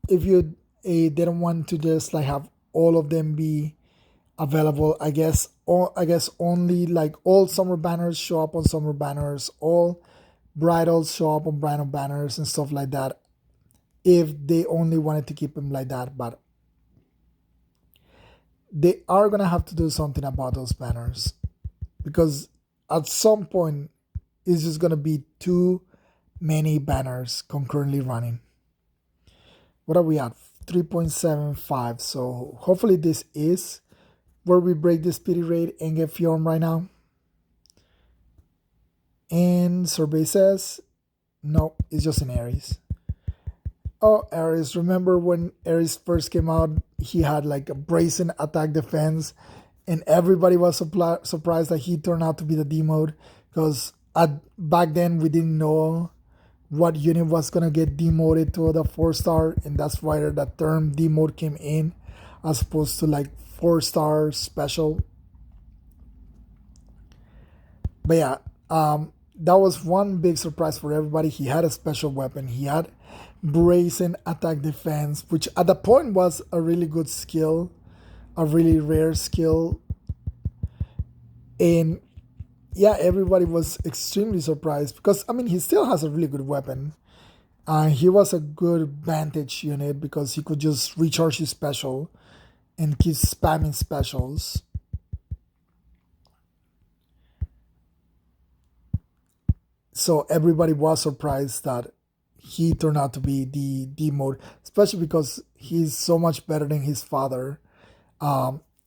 they don't want to just like have all of them be available, I guess only like all summer banners show up on summer banners, all bridals show up on bridal banners and stuff like that, if they only wanted to keep them like that. But they are gonna have to do something about those banners, because at some point it's just gonna be too many banners concurrently running. What are we at? 3.75. So hopefully this is where we break this pity rate and get Fjorm right now. And survey says no, it's just an Aries. Oh, Aries. Remember when Aries first came out, he had like a brazen attack defense, and everybody was surprised that he turned out to be the D mode, because back then we didn't know what unit was gonna get demoted to the 4-star, and that's why the term D-mode came in, as opposed to like 4-star special. But yeah, that was one big surprise for everybody. He had a special weapon. He had brazen attack defense, which at the point was a really good skill, a really rare skill. And yeah, everybody was extremely surprised, because I mean, he still has a really good weapon. He was a good vantage unit because he could just recharge his special and keep spamming specials. So everybody was surprised that he turned out to be the D mode, especially because he's so much better than his father.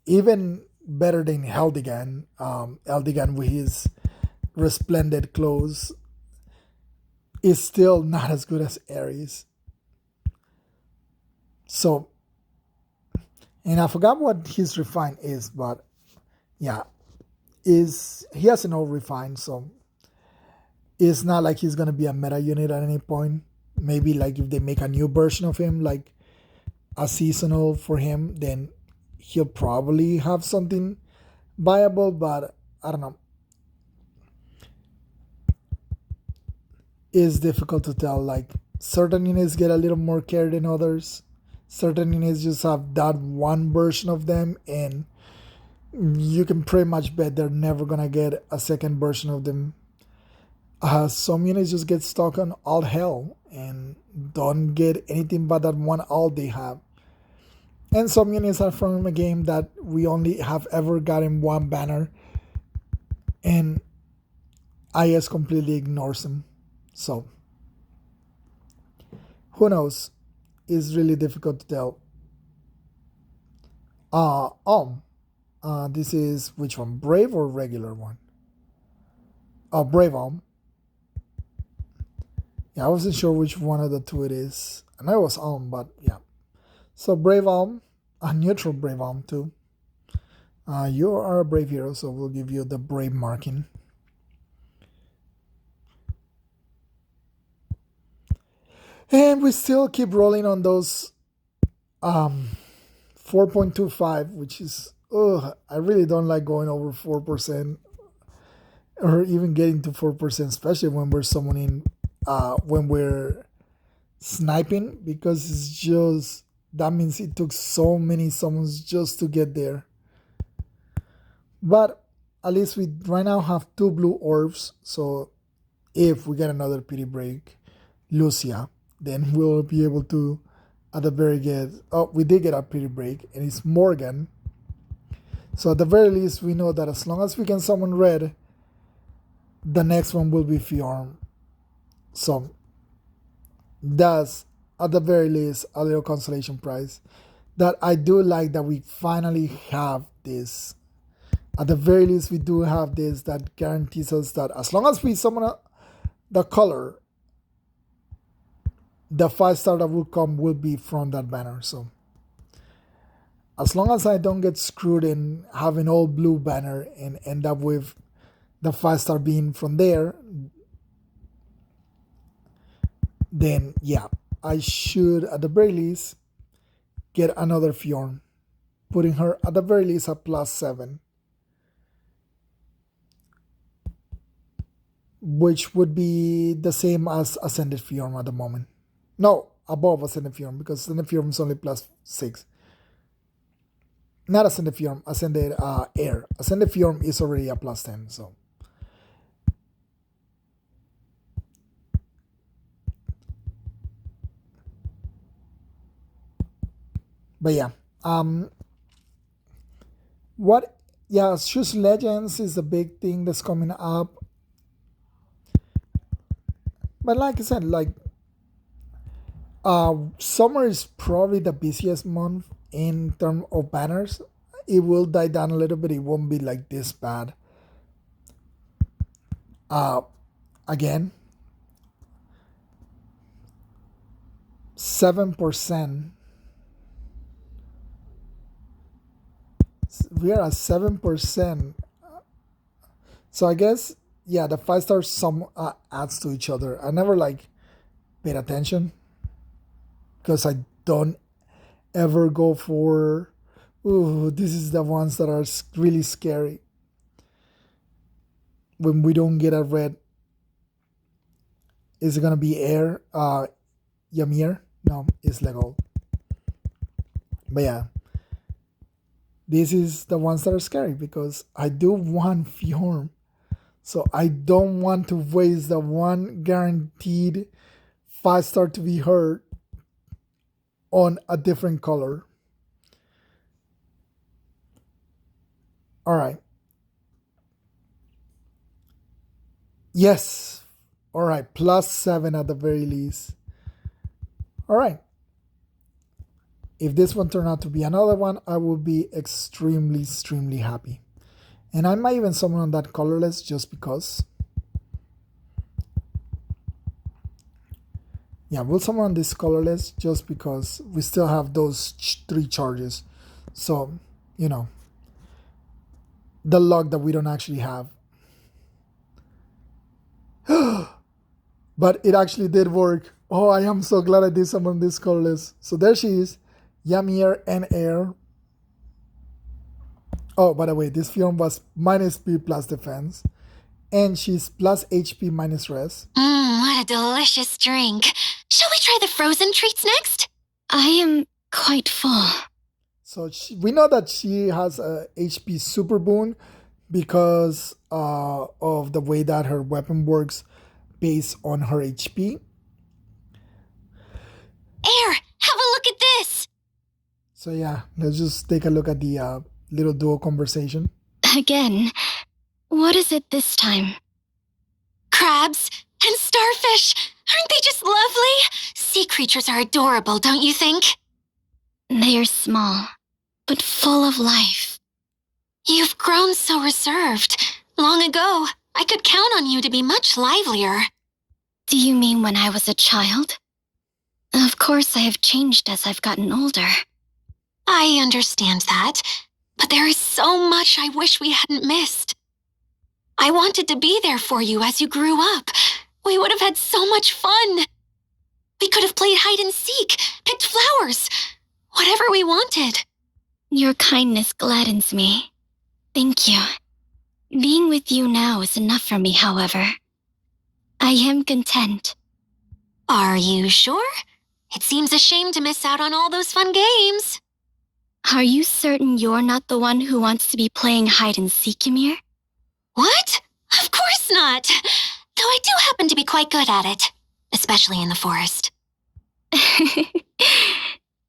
Even better than Eldigan. Eldigan with his resplendent clothes is still not as good as Aries. So, and I forgot what his refine is, but yeah, he has an old refine, so it's not like he's gonna be a meta unit at any point. Maybe like if they make a new version of him, like a seasonal for him, then he'll probably have something viable, but I don't know. It's difficult to tell. Like, certain units get a little more care than others. Certain units just have that one version of them, and you can pretty much bet they're never gonna get a second version of them. Some units just get stuck on alt hell and don't get anything but that one alt they have. And some units are from a game that we only have ever gotten one banner, and IS completely ignores them. So, who knows? It's really difficult to tell. This is which one? Brave or regular one? Brave Yeah, I wasn't sure which one of the two it is. I know it was but yeah. So Brave a neutral Brave too. You are a brave hero, so we'll give you the brave marking. And we still keep rolling on those 4.25, which is, I really don't like going over 4% or even getting to 4%, especially when we're summoning, when we're sniping, because it's just, that means it took so many summons just to get there. But at least we right now have 2 blue orbs, so if we get another pity break, Lucia, then we'll be able to at the very get. Oh, we did get a pity break, and it's Morgan. So at the very least, we know that as long as we can summon red, the next one will be Fjorm. So that's at the very least a little consolation prize. That I do like that we finally have this. At the very least, we do have this that guarantees us that as long as we summon the color, the 5-star that will come will be from that banner. So as long as I don't get screwed in having all blue banner and end up with the 5-star being from there, then yeah, I should at the very least get another Fjorm, putting her at the very least at +7, which would be the same as Ascended Fjorm at the moment. No, above Ascended Fjorm, because Ascended Fjorm is only +6. Not Ascended Fjorm, Ascended Air. Ascended Fjorm is already a +10, so. But yeah, Shoes Legends is the big thing that's coming up. But like I said, summer is probably the busiest month in terms of banners. It will die down a little bit. It won't be like this bad. Again, 7%. We are at 7%. So I guess, yeah, the 5-star sum adds to each other. I never paid attention because I don't ever go for, this is the ones that are really scary. When we don't get a red, is it gonna be air? Ymir? No, it's legal. But yeah, this is the ones that are scary because I do want Fjorm. So I don't want to waste the one guaranteed 5-star to be heard on a different color. All right. Yes. All right. +7 at the very least. All right. If this one turned out to be another one, I will be extremely, extremely happy. And I might even summon on that colorless just because. Yeah, we'll summon on this colorless just because we still have those 3 charges. So, the luck that we don't actually have. But it actually did work. Oh, I am so glad I did summon this colorless. So there she is. Ymir and Air. Oh, by the way, this Fjorm was -P plus defense. And she's +HP -res. What a delicious drink. Shall we try the frozen treats next? I am quite full. So we know that she has a HP super boon because of the way that her weapon works based on her HP. Air, have a look at this. So yeah, let's just take a look at the little duo conversation. Again, what is it this time? Crabs and starfish. Aren't they just lovely? Sea creatures are adorable, don't you think? They are small, but full of life. You've grown so reserved. Long ago, I could count on you to be much livelier. Do you mean when I was a child? Of course, I have changed as I've gotten older. I understand that, but there is so much I wish we hadn't missed. I wanted to be there for you as you grew up. We would have had so much fun. We could have played hide and seek, picked flowers, whatever we wanted. Your kindness gladdens me. Thank you. Being with you now is enough for me, however. I am content. Are you sure? It seems a shame to miss out on all those fun games. Are you certain you're not the one who wants to be playing hide and seek, Ymir? What? Of course not. Though I do happen to be quite good at it, especially in the forest.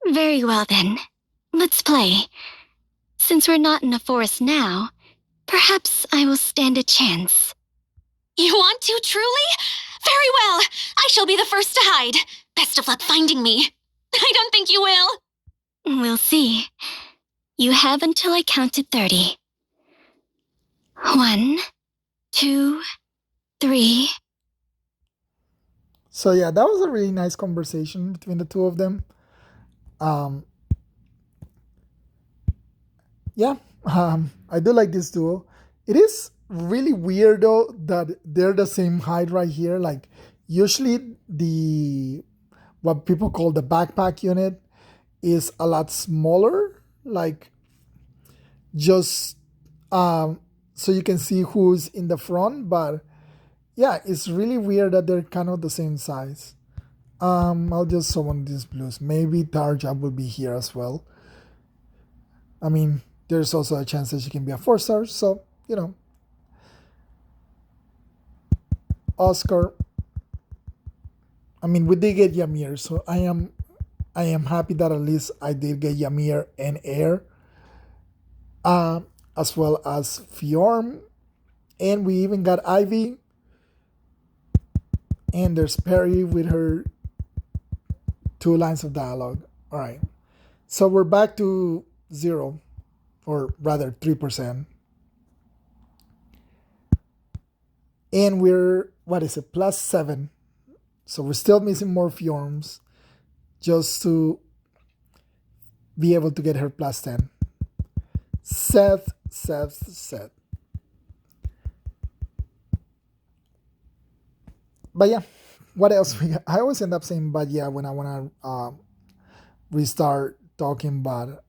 Very well then. Let's play. Since we're not in a forest now, perhaps I will stand a chance. You want to, truly? Very well. I shall be the first to hide. Best of luck finding me. I don't think you will. We'll see. You have until I counted 30. 1, 2, 3. So yeah, that was a really nice conversation between the two of them. Yeah, I do like this duo. It is really weird though that they're the same height right here. Like usually the what people call the backpack unit is a lot smaller. Like just so you can see who's in the front, but yeah, it's really weird that they're kind of the same size. I'll just summon these blues. Maybe Tarja will be here as well. I mean, there's also a chance that she can be a 4-star. So, Oscar. I mean, we did get Ymir, so I am happy that at least I did get Ymir and Air, as well as Fjorm, and we even got Ivy. And there's Perry with her 2 lines of dialogue. All right, so we're back to 0, or rather 3%, and we're +7. So we're still missing more Fjorms just to be able to get her +10. Seth. But yeah, what else we got? I always end up saying but yeah when I want to restart talking, but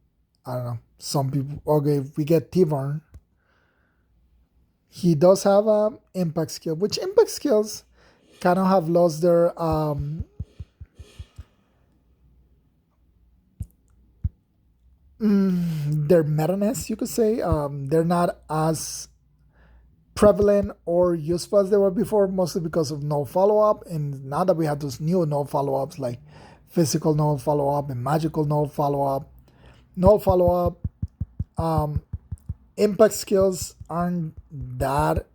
I don't know. Some people, okay, we get Tivern. He does have a impact skill, which impact skills kind of have lost their meta-ness, you could say. They're not as prevalent or useful as they were before, mostly because of no follow-up. And now that we have those new no follow-ups, like physical no follow-up and magical no follow-up, impact skills aren't that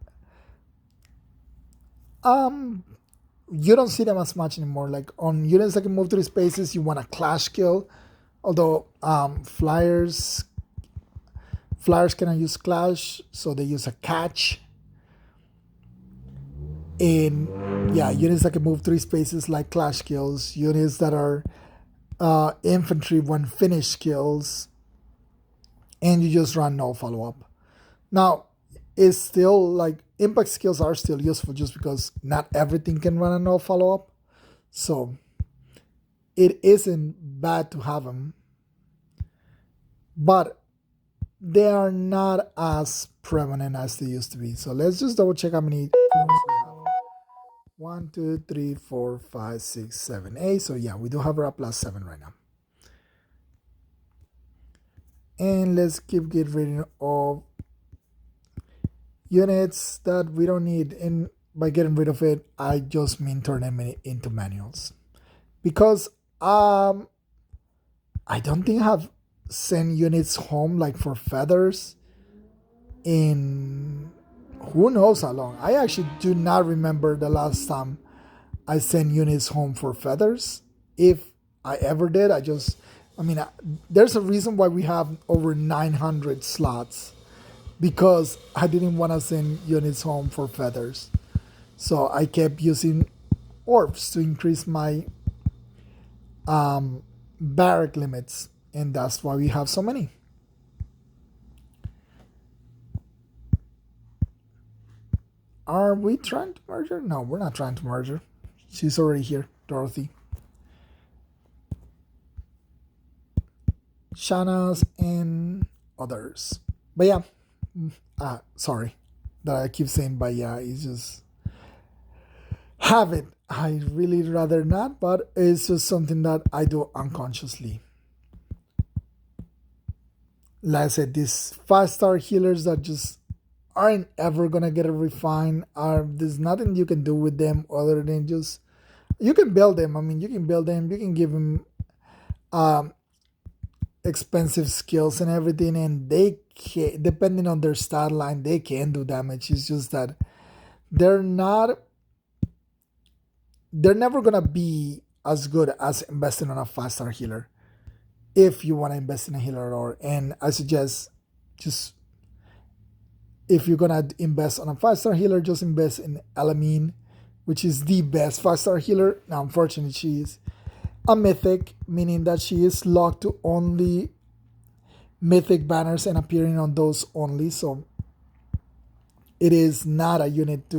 you don't see them as much anymore. Like on units that can move through spaces, you want a clash skill, although flyers cannot use clash, so they use a catch. And yeah, units that can move 3 spaces like clash skills, units that are infantry when finished skills, and you just run no follow-up. Now, it's still like impact skills are still useful just because not everything can run a no follow-up. So it isn't bad to have them, but they are not as prevalent as they used to be. So let's just double check how many forms we have. 1, 2, 3, 4, 5, 6, 7, 8. So yeah, we do have her at +7 right now. And let's keep getting rid of units that we don't need. And by getting rid of it, I just mean turn them into manuals. Because I don't think I have sent units home like for feathers in who knows how long. I actually do not remember the last time I sent units home for feathers. If I ever did, there's a reason why we have over 900 slots, because I didn't want to send units home for feathers. So I kept using orbs to increase my barrack limits, and that's why we have so many. Are we trying to merge her? No, we're not trying to merge her. She's already here, Dorothy. Shanas, and others. But yeah, sorry that I keep saying, but yeah, it's just have it. I really rather not, but it's just something that I do unconsciously. Like I said, these 5-star healers that just aren't ever gonna get a refine. There's nothing you can do with them other than just you can build them. I mean, you can build them. You can give them expensive skills and everything, and they can, depending on their stat line, they can do damage. It's just that they're not. They're never gonna be as good as investing on a 5-star healer. If you want to invest in a healer at all, and I suggest just if you're gonna invest on a 5-star healer, just invest in Elamine, which is the best 5-star healer. Now, unfortunately, she is a mythic, meaning that she is locked to only mythic banners and appearing on those only. So it is not a unit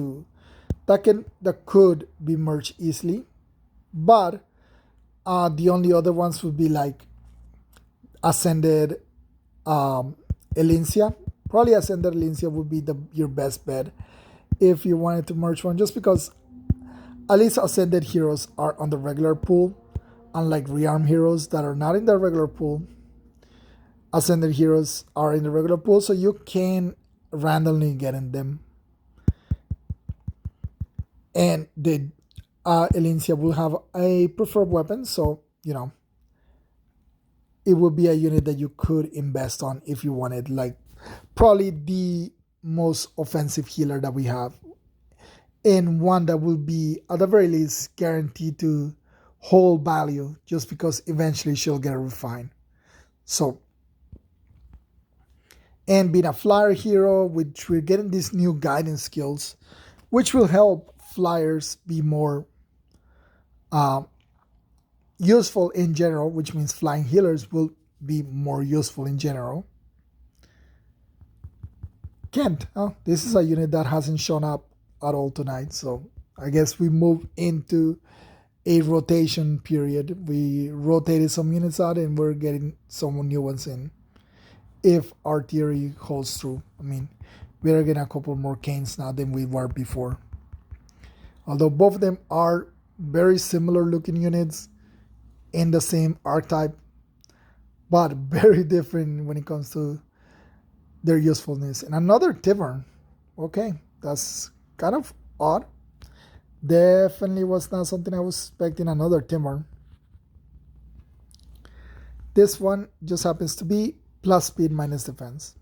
that could be merged easily. But the only other ones would be like Ascended Elincia. Probably Ascended Elincia would be your best bet if you wanted to merge one, just because at least Ascended heroes are on the regular pool, unlike Rearm heroes that are not in the regular pool. Ascended heroes are in the regular pool, so you can randomly get in them. And the Elincia will have a preferred weapon, so it would be a unit that you could invest on if you wanted, like probably the most offensive healer that we have, and one that will be at the very least guaranteed to hold value, just because eventually she'll get refined. So, and being a flyer hero, which we're getting these new guidance skills, which will help flyers be more useful in general, which means flying healers will be more useful in general. Kent, this is a unit that hasn't shown up at all tonight, so I guess we move into a rotation period. We rotated some units out and we're getting some new ones in. If our theory holds true, I mean, we're getting a couple more Canes now than we were before. Although both of them are very similar looking units in the same archetype, but very different when it comes to their usefulness. And another Tivern. Okay, that's kind of odd. Definitely was not something I was expecting, another Tivern. This one just happens to be plus speed minus defense.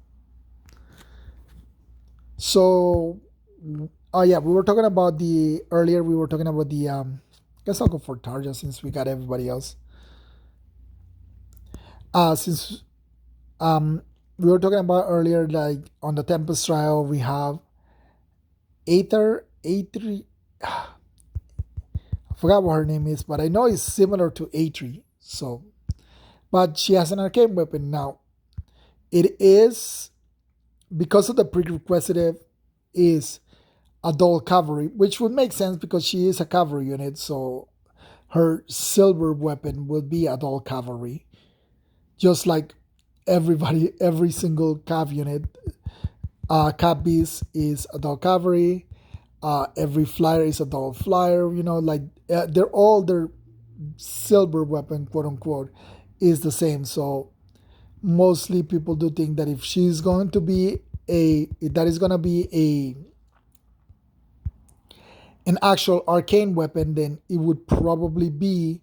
So, yeah, we were talking about the I guess I'll go for Tarja since we got everybody else. Since we were talking about earlier, like on the Tempest trial, we have Aether, A3. I forgot what her name is, but I know it's similar to A3. So, but she has an arcane weapon now. It is, because of the prerequisite is adult cavalry, which would make sense because she is a cavalry unit. So her silver weapon would be adult cavalry, just like every single cav unit. Cav beast is adult cavalry. Every flyer is adult flyer. They're all their silver weapon, quote unquote, is the same. So mostly people do think that if she's going to be an actual arcane weapon, then it would probably be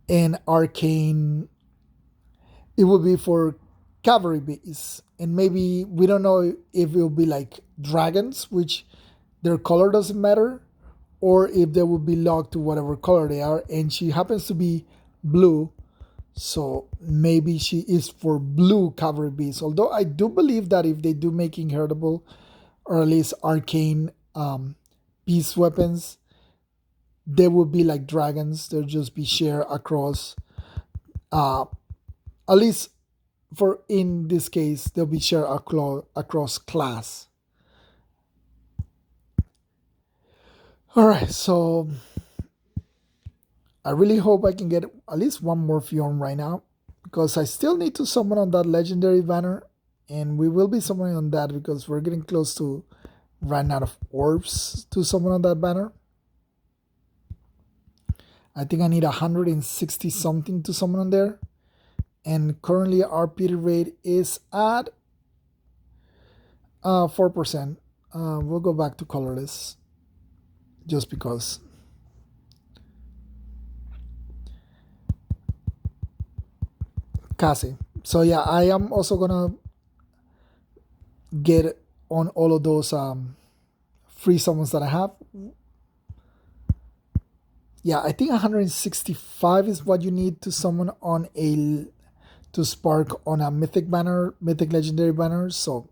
an arcane. It would be for cavalry beasts, and maybe we don't know if it will be like dragons, which their color doesn't matter, or if they will be locked to whatever color they are. And she happens to be blue, so maybe she is for blue cavalry beasts. Although I do believe that if they do make inheritable, or at least arcane beast weapons, they will be like dragons. They'll just be shared across, at least for in this case, they'll be shared across class. All right, so I really hope I can get at least one more Fjorm right now, because I still need to summon on that legendary banner, and we will be summoning on that because we're getting close to running out of orbs to summon on that banner. I think I need 160 something to summon on there, and currently our pity rate is at 4%. We'll go back to colorless just because. Cassie. So yeah, I am also gonna get on all of those free summons that I have. Yeah, I think 165 is what you need to summon on to spark on a mythic banner, mythic legendary banner. So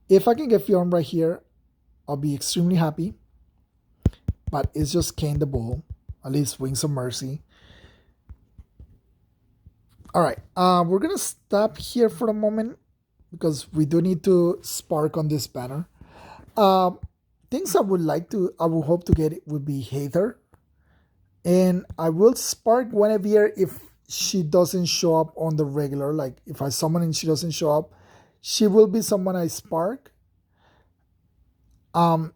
if I can get Fjorm right here, I'll be extremely happy. But it's just Kane the Bull, at least Wings of Mercy. All right, we're gonna stop here for a moment because we do need to spark on this banner. Things I would hope to get would be Hater, and I will spark Guinevere if she doesn't show up on the regular. Like if I summon and she doesn't show up, she will be someone I spark. But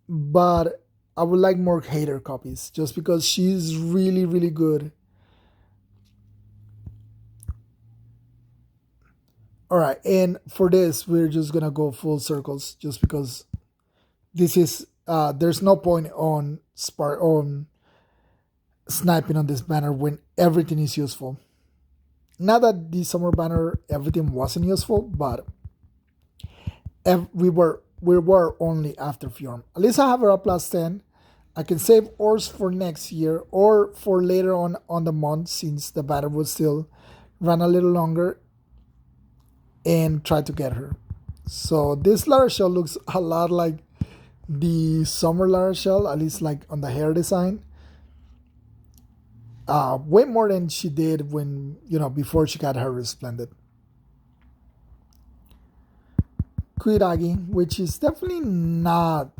I would like more Hater copies just because she's really, really good. All right, and for this, we're just gonna go full circles just because this is there's no point on sniping on this banner when everything is useful. Not that the summer banner everything wasn't useful, but we were only after Fjorm. At least I have her up plus 10. I can save ores for next year or for later on the month since the banner will still run a little longer, and try to get her. So this Lara Shell looks a lot like the summer Lara Shell, at least like on the hair design. Way more than she did when, before she got her resplendent. Kuiragi, which is definitely not,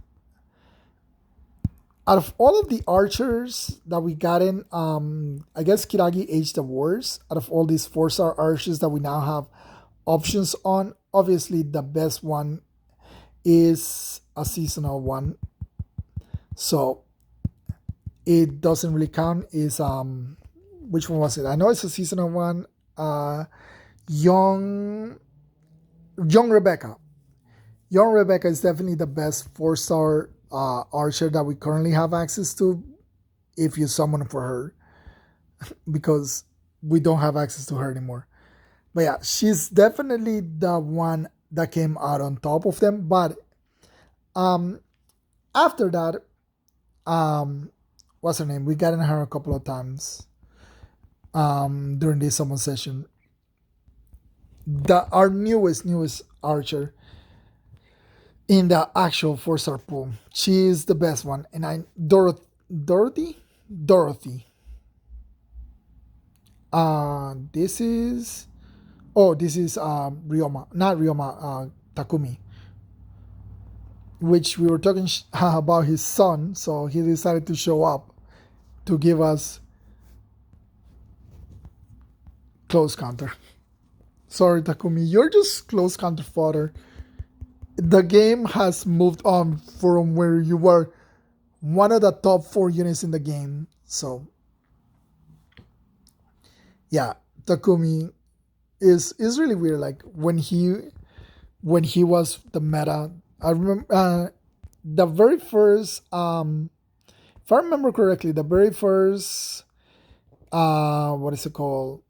out of all of the archers that we got in, I guess Kiragi aged the worst out of all these 4-star archers that we now have options on. Obviously the best one is a seasonal one, so it doesn't really count. Is which one was it? I know it's a seasonal one. Young Rebecca. Young Rebecca is definitely the best 4-star archer that we currently have access to if you summon for her because we don't have access to her anymore. But yeah, she's definitely the one that came out on top of them. But after that, what's her name? We got in her a couple of times during this summon session. Our newest archer in the actual 4-star pool. She is the best one. And Dorothy. This is Ryoma, not Ryoma, Takumi, which we were talking about his son, so he decided to show up to give us close counter. Sorry, Takumi, you're just close counter fodder. The game has moved on from where you were one of the top 4 units in the game, so yeah, Takumi is really weird. Like when he was the meta, I remember the very first if I remember correctly, the very first what is it called,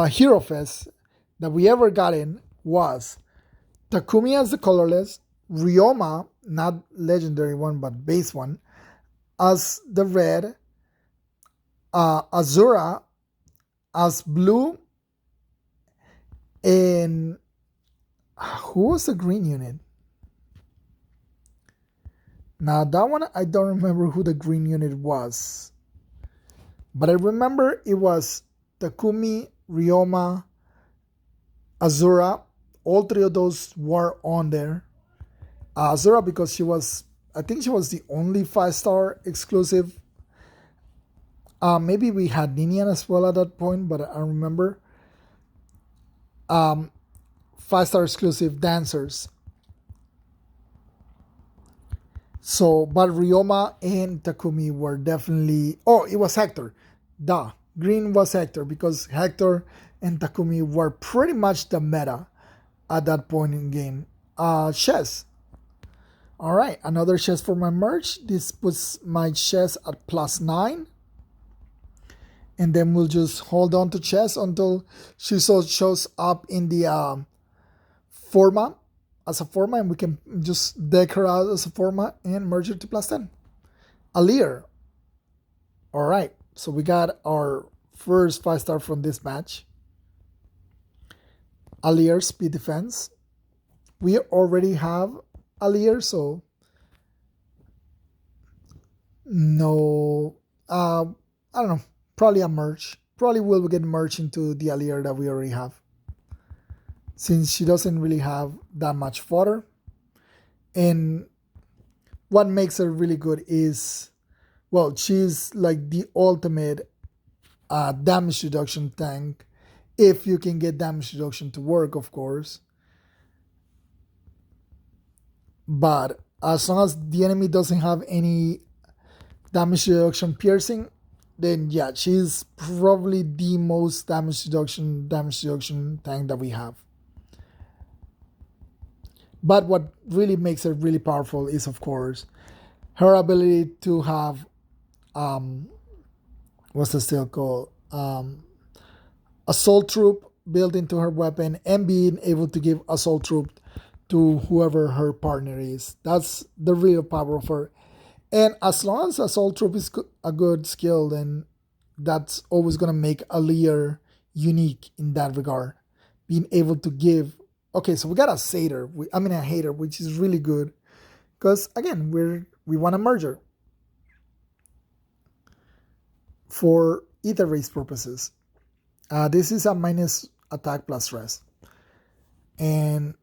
Hero Fest that we ever got in was Takumi as the colorless, Ryoma, not legendary one but base one, as the red, Azura as blue, and who was the green unit? Now that one I don't remember who the green unit was, but I remember it was Takumi, Ryoma, Azura. All 3 of those were on there. Azura because I think she was the only 5-star exclusive. Maybe we had Ninian as well at that point, but I remember. 5-star exclusive dancers. So, but Ryoma and Takumi were definitely. Oh, it was Hector. Duh. Green was Hector because Hector and Takumi were pretty much the meta at that point in game. Chess. Alright, another chess for my merch. This puts my chess at +9. And then we'll just hold on to chess until she shows up in the format as a format, and we can just deck her out as a format and merge it to +10. Alir. Alright, so we got our first 5-star from this match. Alir speed defense. We already have Alir, so no, I don't know, probably a merge. Probably will get merged into the Alir that we already have, since she doesn't really have that much fodder. And what makes her really good is, well, she's like the ultimate damage reduction tank, if you can get damage reduction to work, of course. But as long as the enemy doesn't have any damage reduction piercing, then yeah, she's probably the most damage reduction tank that we have. But what really makes her really powerful is, of course, her ability to have what's the skill called? Assault troop built into her weapon, and being able to give assault troop to whoever her partner is. That's the real power of her. And as long as assault troop is a good skill, then that's always gonna make Alir unique in that regard. Being able to give. Okay, so we got a satyr. A hater, which is really good, because again, we want a merger for ether race purposes. This is a minus attack plus rest, and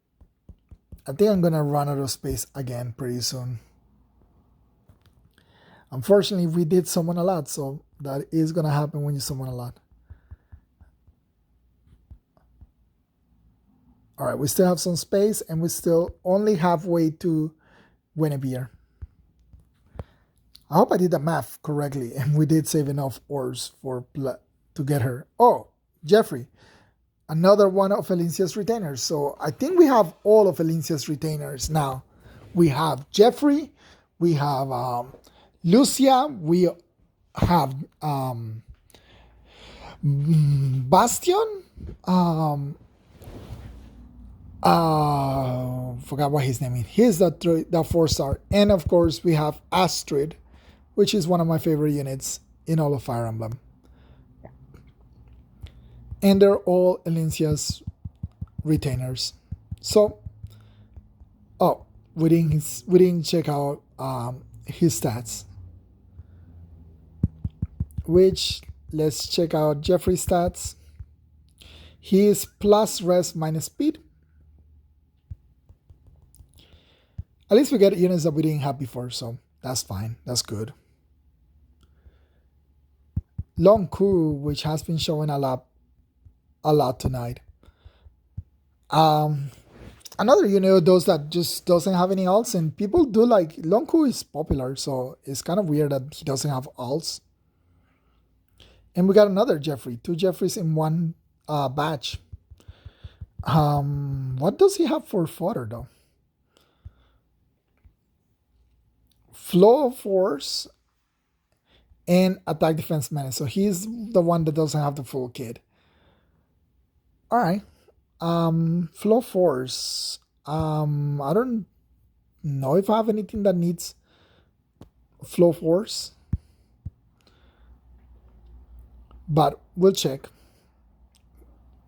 I think I'm gonna run out of space again pretty soon. Unfortunately, we did summon a lot, so that is gonna happen when you summon a lot. Alright, we still have some space, and we still only halfway to Guinevere. I hope I did the math correctly, and we did save enough ores to get her. Oh, Jeffrey, another one of Elincia's retainers. So I think we have all of Elincia's retainers now. We have Jeffrey, we have Lucia, we have Bastion, forgot what his name is. He's the 4-star. And of course we have Astrid, which is one of my favorite units in all of Fire Emblem. And they're all Elincia's retainers. So, we didn't check out his stats. Which, let's check out Jeffrey's stats. He is plus rest minus speed. At least we get units that we didn't have before, so that's fine. That's good. Long Ku, which has been showing a lot tonight. Another unit of those that just doesn't have any alts, and people do like Long Ku is popular, so it's kind of weird that he doesn't have alts. And we got another Jeffrey, 2 Jeffreys in one batch. What does he have for fodder though? Flow of Force and Attack Defense Menace. So he's the one that doesn't have the full kit. Alright. Flow Force. I don't know if I have anything that needs Flow Force. But we'll check.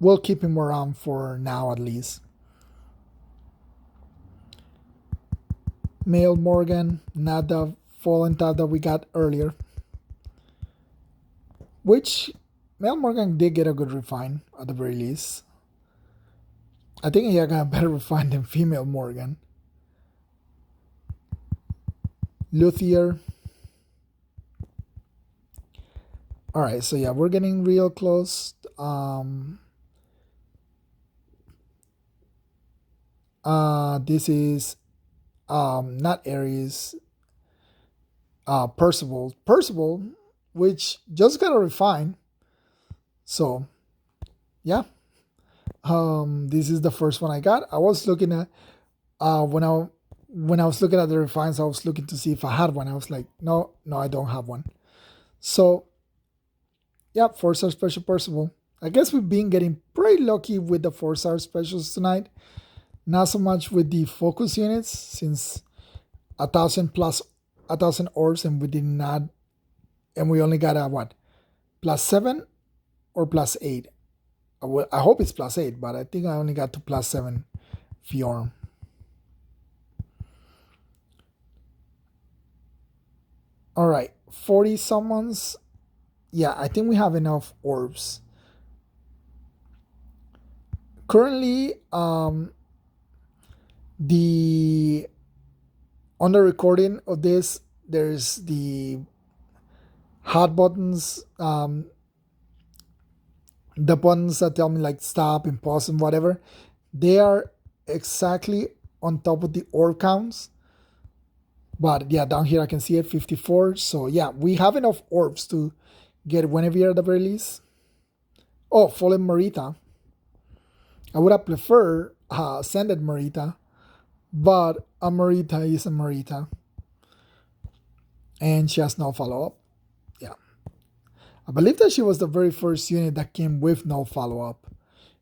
We'll keep him around for now at least. Male Morgan, not the fallen tab that we got earlier. Which Male Morgan did get a good refine at the very least. I think he got a better refine than female Morgan. Luthier. All right, so yeah, we're getting real close. This is not Aries. Percival, which just got a refine. So yeah, this is the first one I got. I was looking at when I was looking at the refines, I was looking to see if I had one. I was like, no, I don't have one. So yeah, 4-star special Percival. I guess we've been getting pretty lucky with the 4-star specials tonight. Not so much with the focus units, since 1,000 orbs, and we did not, and we only got a what, +7 or +8. I hope it's +8, but I think I only got to +7 Fjorm. All right, 40 summons. Yeah, I think we have enough orbs. Currently, the on the recording of this, there's the hot buttons, the buttons that tell me like stop and pause and whatever. They are exactly on top of the orb counts. But yeah, down here I can see it 54. So yeah, we have enough orbs to get whenever at the very least. Oh, Fallen Marita. I would have preferred Ascended Marita, but a Marita is a Marita. And she has no follow-up. Yeah. I believe that she was the very first unit that came with no follow-up,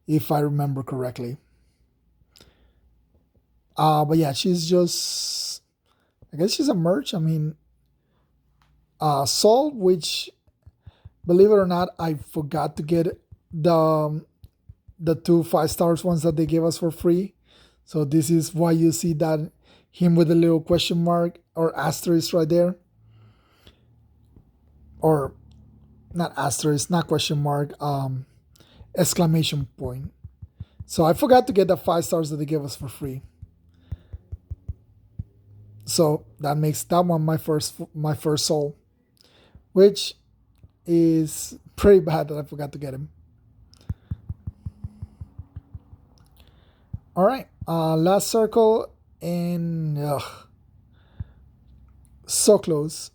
if I remember correctly. But yeah, she's just, I guess she's a merch. I mean, Sol, which, believe it or not, I forgot to get the 2 5-star ones that they gave us for free. So this is why you see that him with a little question mark or asterisk right there. Or not asterisk, not question mark, exclamation point. So I forgot to get the 5 stars that they gave us for free. So that makes that one my first soul, which is pretty bad that I forgot to get him. All right, last circle, and so close.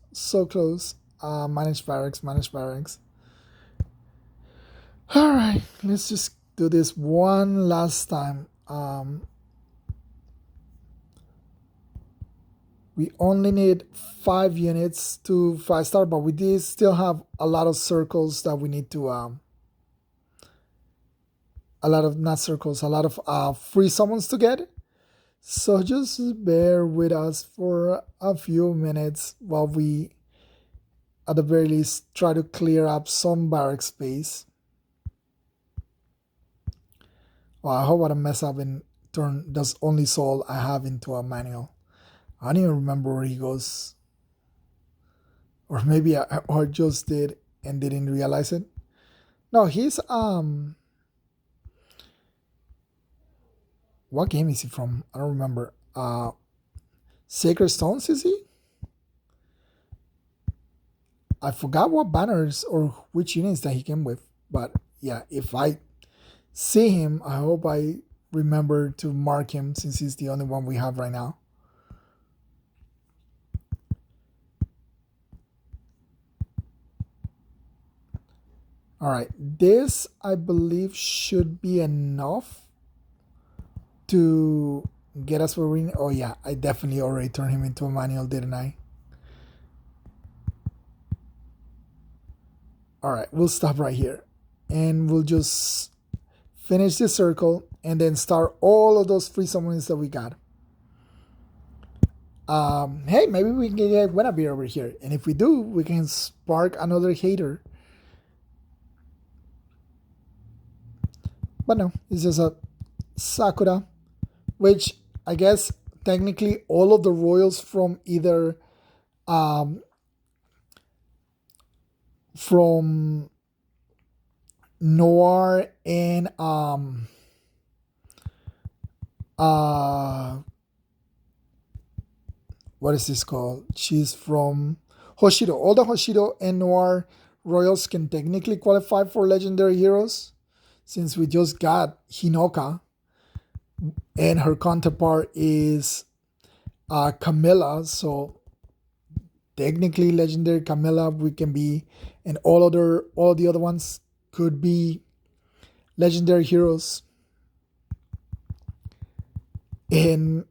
Manage barracks. All right, let's just do this one last time. We only need 5 units to 5-star, but we did still have a lot of circles that we need to a lot of free summons to get. So just bear with us for a few minutes while we, at the very least, try to clear up some barrack space. Well, I hope I don't mess up and turn this only soul I have into a manual. I don't even remember where he goes. Or maybe I just did and didn't realize it. No, he's what game is he from? I don't remember. Sacred Stones, is he? I forgot what banners or which units that he came with. But yeah, if I see him, I hope I remember to mark him, since he's the only one we have right now. All right, this I believe should be enough to get us where we. Oh yeah, I definitely already turned him into a manual, didn't I? All right, we'll stop right here, and we'll just finish this circle and then start all of those free summons that we got. Hey, maybe we can get Guinevere over here, and if we do, we can spark another hater. But no, it's just a Sakura, which I guess technically all of the royals from either from Noir and what is this called? She's from Hoshido. All the Hoshido and Noir royals can technically qualify for legendary heroes, since we just got Hinoka and her counterpart is Camilla. So technically, legendary Camilla we can be, and all the other ones could be legendary heroes, and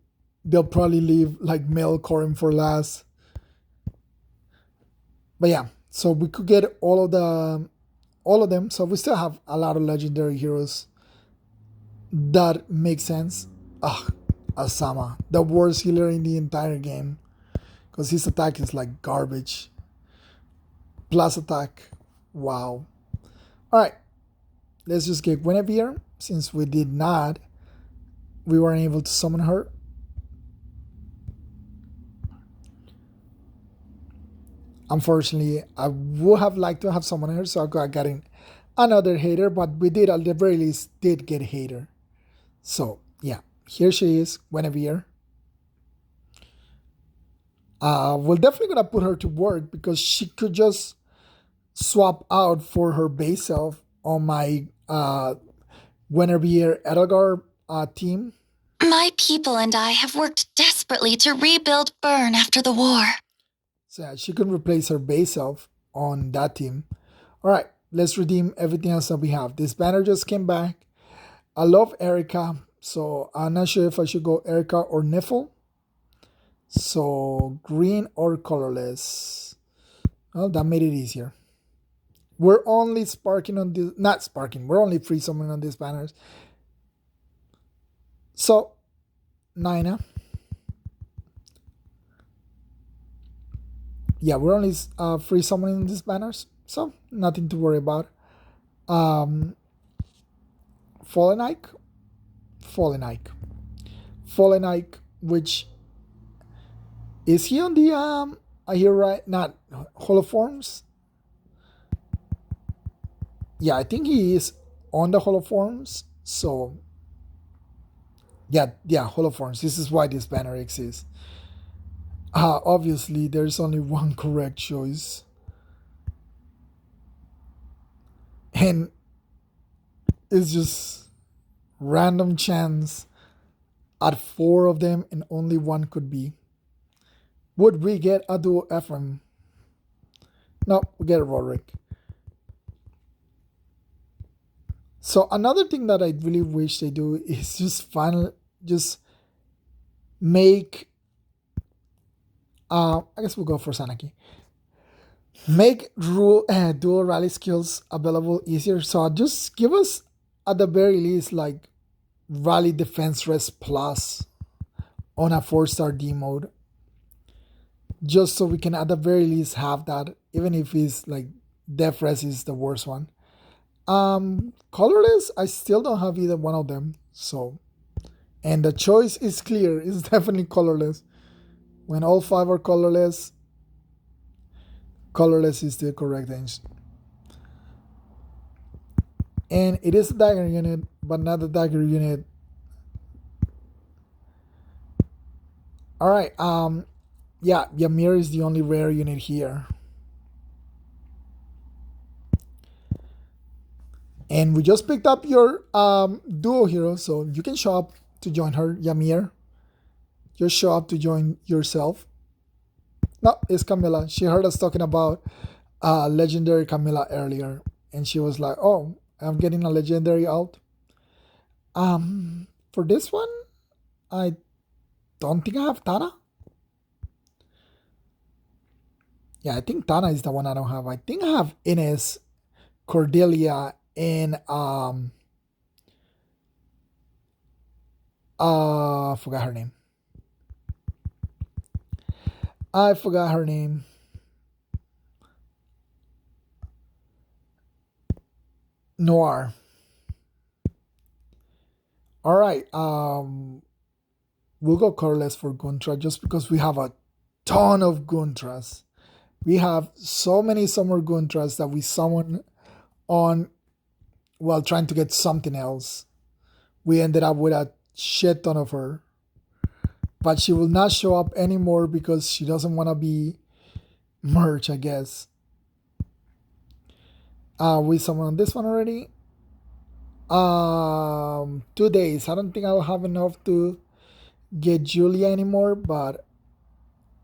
they'll probably leave like Mel Corin for last. But yeah, so we could get all of them. So we still have a lot of legendary heroes. That makes sense. Ugh, Asama, the worst healer in the entire game, because his attack is like garbage. Plus attack, wow. All right, let's just get Guinevere, since we weren't able to summon her. Unfortunately, I would have liked to have summoned her, so I got in another hater, but we did at the very least did get hater. So yeah, here she is, Guinevere. We're definitely gonna put her to work, because she could just swap out for her base self on my Guinevere Edelgar team. My people and I have worked desperately to rebuild Bern after the war. So yeah, she can replace her base self on that team. All right, let's redeem everything else that we have. This banner just came back. I love Erica, so I'm not sure if I should go Erica or Niffle. So green or colorless. Well, that made it easier. We're only sparking on this, not sparking, we're only free summoning on these banners. So, Nina. Yeah, we're only free summoning these banners, so nothing to worry about. Fallen Ike, which is he on the I hear right, not holoforms. Yeah, I think he is on the holoforms. So yeah, holoforms. This is why this banner exists. Obviously, there's only one correct choice. And it's just random chance at 4 of them, and only one could be. Would we get a duo Ephraim? No, we get a Roderick. So another thing that I really wish they do is just make I guess we'll go for Sanaki. Make dual rally skills available easier. So just give us at the very least like rally defense rest plus on a 4-star D mode. Just so we can at the very least have that, even if it's like def res is the worst one. Colorless, I still don't have either one of them. So, and the choice is clear. It's definitely colorless. When all 5 are colorless, colorless is the correct answer. And it is a dagger unit, but not the dagger unit. All right. Yeah, Ymir is the only rare unit here. And we just picked up your duo hero, so you can show up to join her, Ymir. Just show up to join yourself. No, it's Camilla. She heard us talking about legendary Camilla earlier, and she was like, "Oh, I'm getting a legendary out." For this one, I don't think I have Tana. Yeah, I think Tana is the one I don't have. I think I have Ines, Cordelia, and forgot her name. I forgot her name. Noir. All right. We'll go colorless for Guntra just because we have a ton of Guntras. We have so many summer Guntras that we summon on while trying to get something else. We ended up with a shit ton of her. But she will not show up anymore because she doesn't want to be merch, I guess. We summoned this one already. 2 days. I don't think I'll have enough to get Julia anymore, but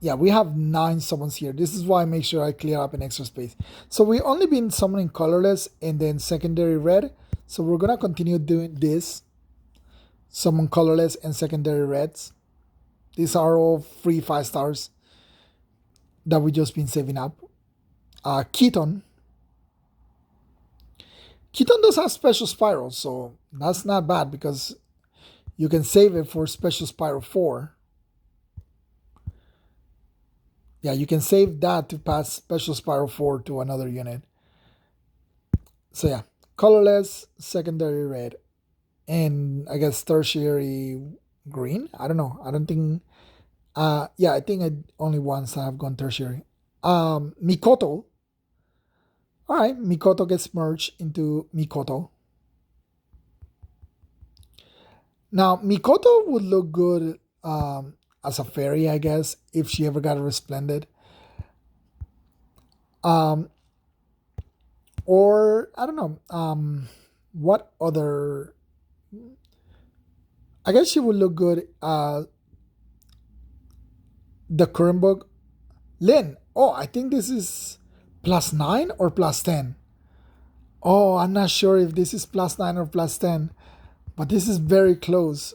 yeah, we have 9 summons here. This is why I make sure I clear up an extra space. So we only been summoning colorless and then secondary red. So we're gonna continue doing this. Summon colorless and secondary reds. These are all free 5 stars that we just been saving up. Keaton. Keaton does have special spiral, so that's not bad because you can save it for special spiral 4. Yeah, you can save that to pass special spiral 4 to another unit. So yeah, colorless, secondary red, and I guess tertiary green. I don't know. I don't think. Yeah, I think only once I have gone tertiary. Mikoto. All right, Mikoto gets merged into Mikoto. Now, Mikoto would look good as a fairy, I guess, if she ever got resplendent. Or, I don't know, what other... I guess she would look good. The current book. Lin. Oh, I think this is +9 or +10. Oh, I'm not sure if this is +9 or +10. But this is very close.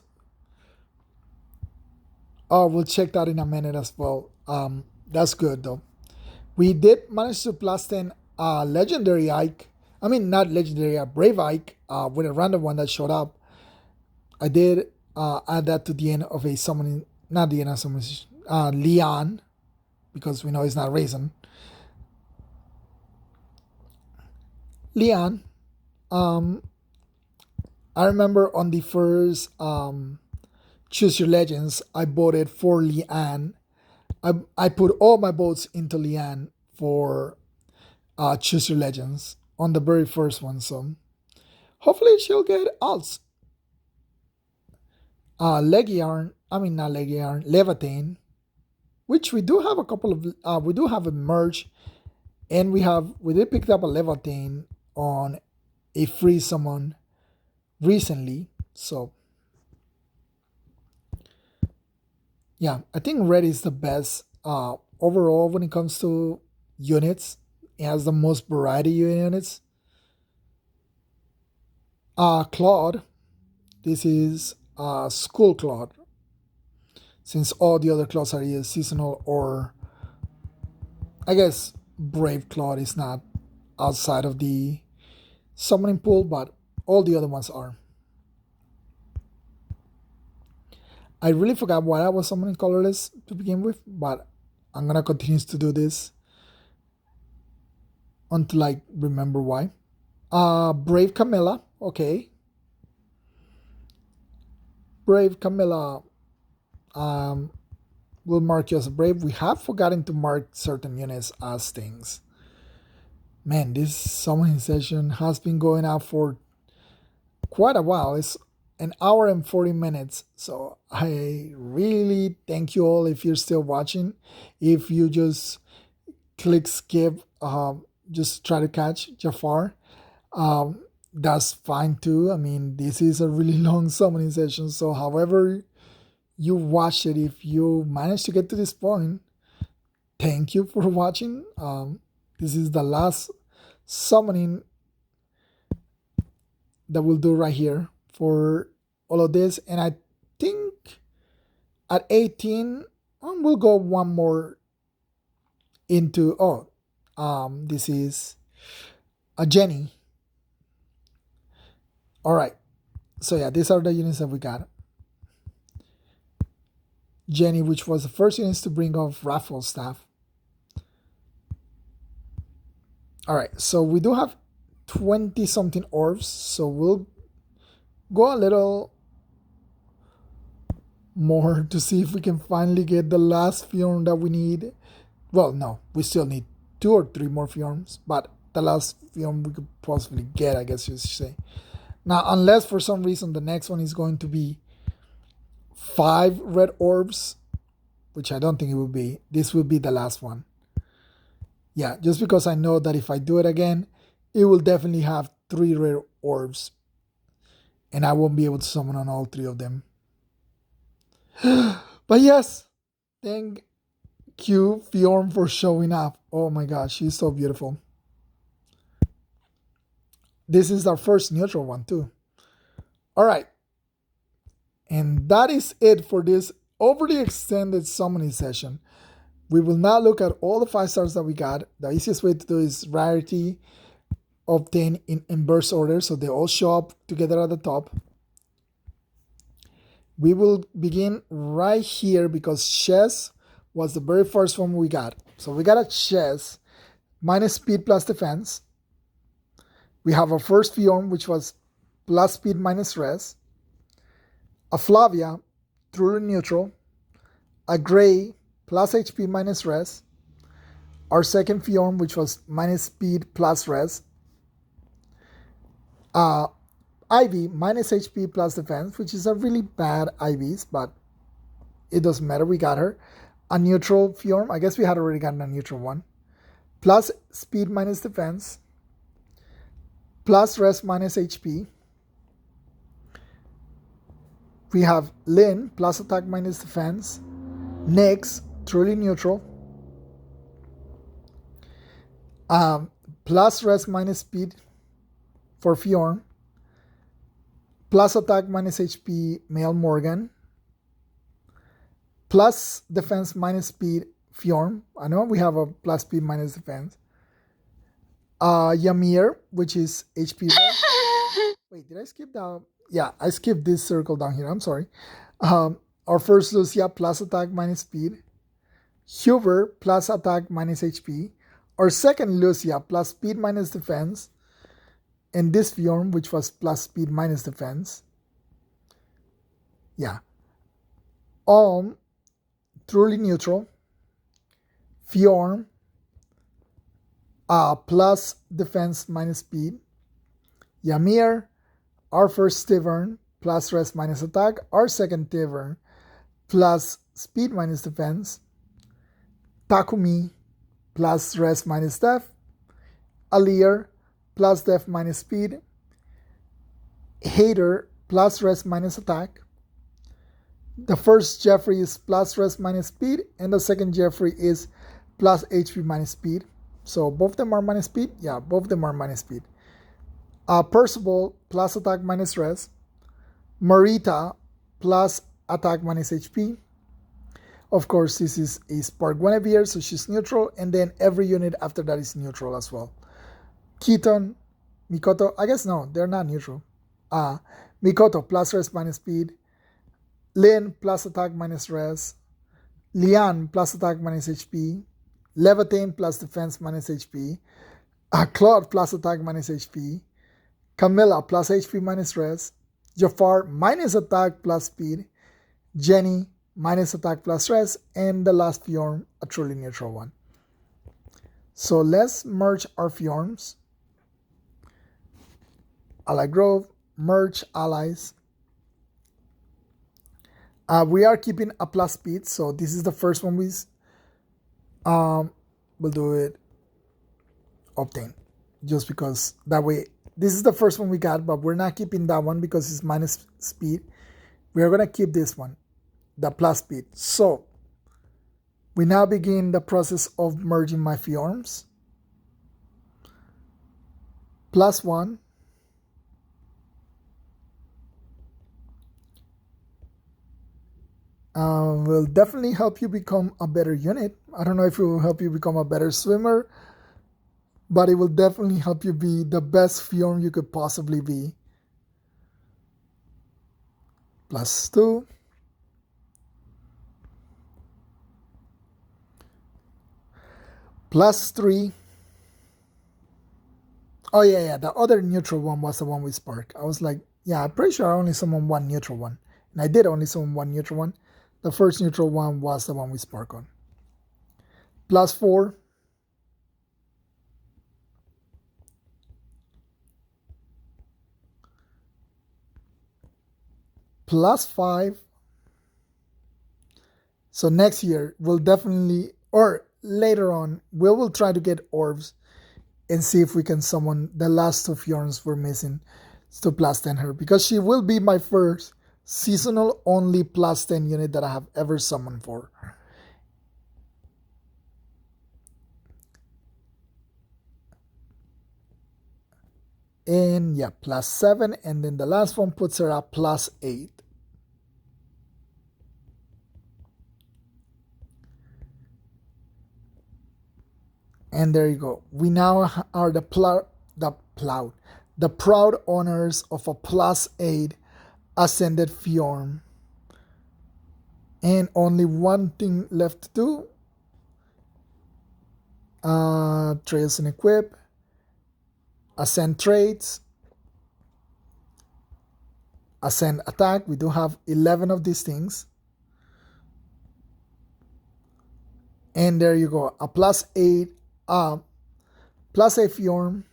Oh, we'll check that in a minute as well. That's good though. We did manage to +10 legendary Ike. I mean, not legendary, a brave Ike with a random one that showed up. I did add that to the end of a summoning, not the end of summoning, Leon, because we know it's not Raisin. Leon, I remember on the first Choose Your Legends, I voted for Leanne. I put all my votes into Leanne for Choose Your Legends on the very first one. So hopefully she'll get alts. Legiarn, I mean not Legiarn, Levitain, which we do have a couple of, we do have a merge, and we did pick up a Levitain on a free summon recently. So yeah, I think red is the best overall when it comes to units. It has the most variety of units. Claude, this is School Claude, since all the other Claudes are either seasonal or, I guess, Brave Claude is not outside of the summoning pool, but all the other ones are. I really forgot why I was summoning colorless to begin with, but I'm gonna continue to do this until I remember why. Brave Camilla, okay. Brave Camilla, will mark you as a brave. We have forgotten to mark certain units as things. Man, this summoning session has been going out for quite a while. It's an hour and 40 minutes. So I really thank you all if you're still watching. If you just click skip, just try to catch Jafar, that's fine too. I mean, this is a really long summoning session. So however you watch it, if you manage to get to this point, thank you for watching. This is the last summoning that we'll do right here for all of this, and I think at 18 we'll go one more into this is a Jenny. All right, so yeah, these are the units that we got. Jenny, which was the first units to bring off raffle staff. All right, so we do have 20 something orbs, so we'll go a little more to see if we can finally get the last Fjorm that we need. Well, no, we still need 2 or 3 more Fjorms, but the last Fjorm we could possibly get, I guess you should say. Now, unless for some reason the next one is going to be 5 red orbs, which I don't think it will be. This will be the last one. Yeah, just because I know that if I do it again, it will definitely have 3 rare orbs. And I won't be able to summon on all 3 of them. But yes, thank you, Fjorm, for showing up. Oh my gosh, she's so beautiful. This is our first neutral one too. All right. And that is it for this overly extended summoning session. We will now look at all the 5 stars that we got. The easiest way to do is rarity, obtain in inverse order, so they all show up together at the top. We will begin right here because chess was the very first one we got. So we got a chess minus speed plus defense. We have our first Fjorm, which was plus speed minus res. A Flavia, truly neutral. A Gray, plus HP minus res. Our second Fjorm, which was minus speed plus res. Ivy, minus HP plus defense, which is a really bad IVs, but it doesn't matter. We got her. A neutral Fjorm. I guess we had already gotten a neutral one. Plus speed minus defense. Plus res minus HP. We have Lin, plus attack minus defense. Nyx, truly neutral. Plus res minus speed for Fjorm. Plus attack minus HP, Male Morgan. Plus defense minus speed, Fjorm. I know we have a plus speed minus defense. Ymir, which is HP. Wait, did I skip that? Yeah, I skipped this circle down here. I'm sorry. Our first Lucia, plus attack minus speed. Huber, plus attack minus HP. Our second Lucia, plus speed minus defense. And this Fjorm, which was plus speed minus defense. Yeah. Truly neutral. Fjorm, plus defense minus speed. Ymir, our first Tivern, plus res minus attack. Our second Tivern, plus speed minus defense. Takumi, plus res minus def. Alir, plus def minus speed. Hater, plus res minus attack. The first Jeffrey is plus res minus speed, and the second Jeffrey is plus HP minus speed. So both of them are minus speed? Yeah, both of them are minus speed. Percival, plus attack minus res. Marita, plus attack minus HP. Of course, this is a Spark Guinevere, so she's neutral, and then every unit after that is neutral as well. Keaton, Mikoto, I guess no, they're not neutral. Mikoto, plus res minus speed. Lin, plus attack minus res. Lian, plus attack minus HP. Levitain, plus defense minus HP. Claude, plus attack minus HP. Camilla, plus HP minus res. Jafar, minus attack plus speed. Jenny, minus attack plus res. And the last Fjorm, a truly neutral one. So let's merge our Fjorms. Ally Grove, merge allies. We are keeping a plus speed, so this is the first one we'll do it obtain, just because that way this is the first one we got, but we're not keeping that one because it's minus speed. We are gonna keep this one, the plus speed. So we now begin the process of merging my Fjorms. +1. Will definitely help you become a better unit. I don't know if it will help you become a better swimmer, but it will definitely help you be the best Fjorm you could possibly be. +2. +3. Oh yeah, the other neutral one was the one with Spark. I was like, yeah, I'm pretty sure I only summoned one neutral one. And I did only summon one neutral one. The first neutral one was the one with Spark on. +4. +5. So next year we'll definitely, or later on, we will try to get orbs and see if we can summon the last two Fjorms we're missing to plus 10 her, because she will be my first seasonal only plus 10 unit that I have ever summoned for. And yeah, plus 7, and then the last one puts her at plus 8. And there you go. We now are the proud owners of a plus 8 ascended Fjorm. And only one thing left to do. Trails and equip. Ascend traits. Ascend attack. We do have 11 of these things. And there you go. A plus 8. Plus 8 Fjorm.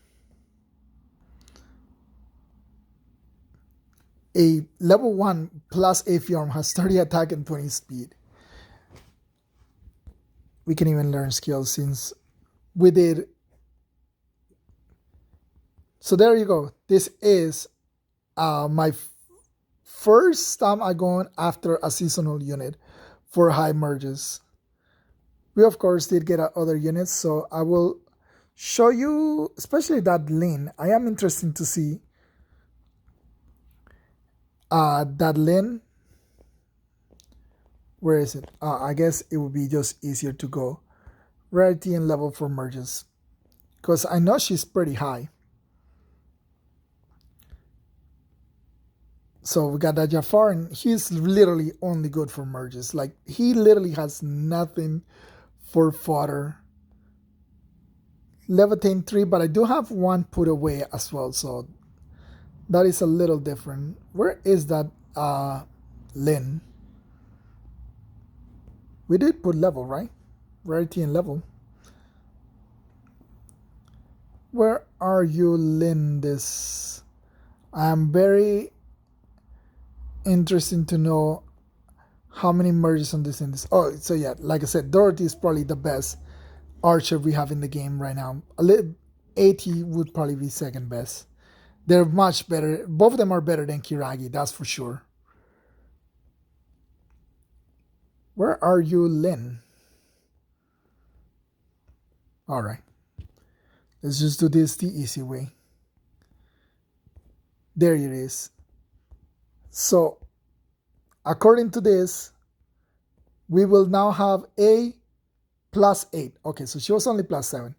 A level 1 plus 8 Fjorm has 30 attack and 20 speed. We can even learn skills since we did. So there you go. This is my first time I going after a seasonal unit for high merges. We of course did get other units, so I will show you, especially that Lin. I am interested to see that Lin. Where is it? I guess it would be just easier to go rarity and level for merges, because I know she's pretty high. So we got that Jafar, and he's literally only good for merges. Like, he literally has nothing for fodder. Levitate 3, but I do have one put away as well, so that is a little different. Where is that Lin? We did put level, right? Rarity and level. Where are you, Lin? This I'm very interested to know how many merges on this in this. Oh, so yeah, like I said, Dorothy is probably the best archer we have in the game right now. 80 would probably be second best. They're much better. Both of them are better than Kiragi, that's for sure. Where are you, Lin? Alright. Let's just do this the easy way. There it is. So, according to this, we will now have a plus 8. Okay, so she was only plus 7.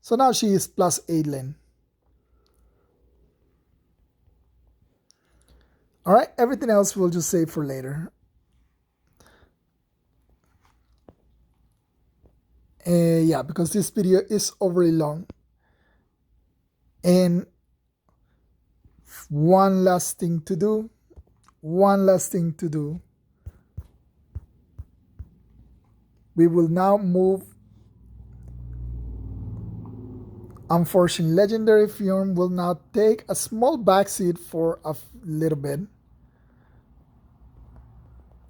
So now she is plus 8 Lin. Alright, everything else we'll just save for later. Yeah, because this video is overly long. And one last thing to do. We will now move. Unfortunately, Legendary Fjorm will now take a small backseat for a little bit.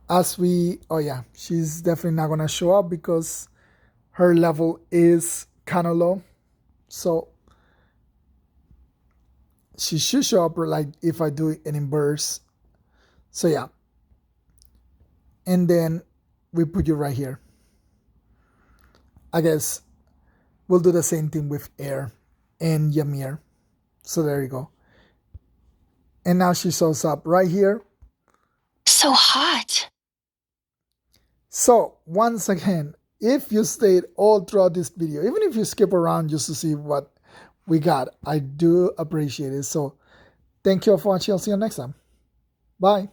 As we, oh yeah, she's definitely not gonna show up because her level is kind of low. So she should show up like if I do it in bursts. So yeah. And then we put you right here. I guess we'll do the same thing with Air and Ymir. So there you go. And now she shows up right here. So hot. So once again, if you stayed all throughout this video, even if you skip around just to see what we got, I do appreciate it. So thank you all for watching. I'll see you next time. Bye.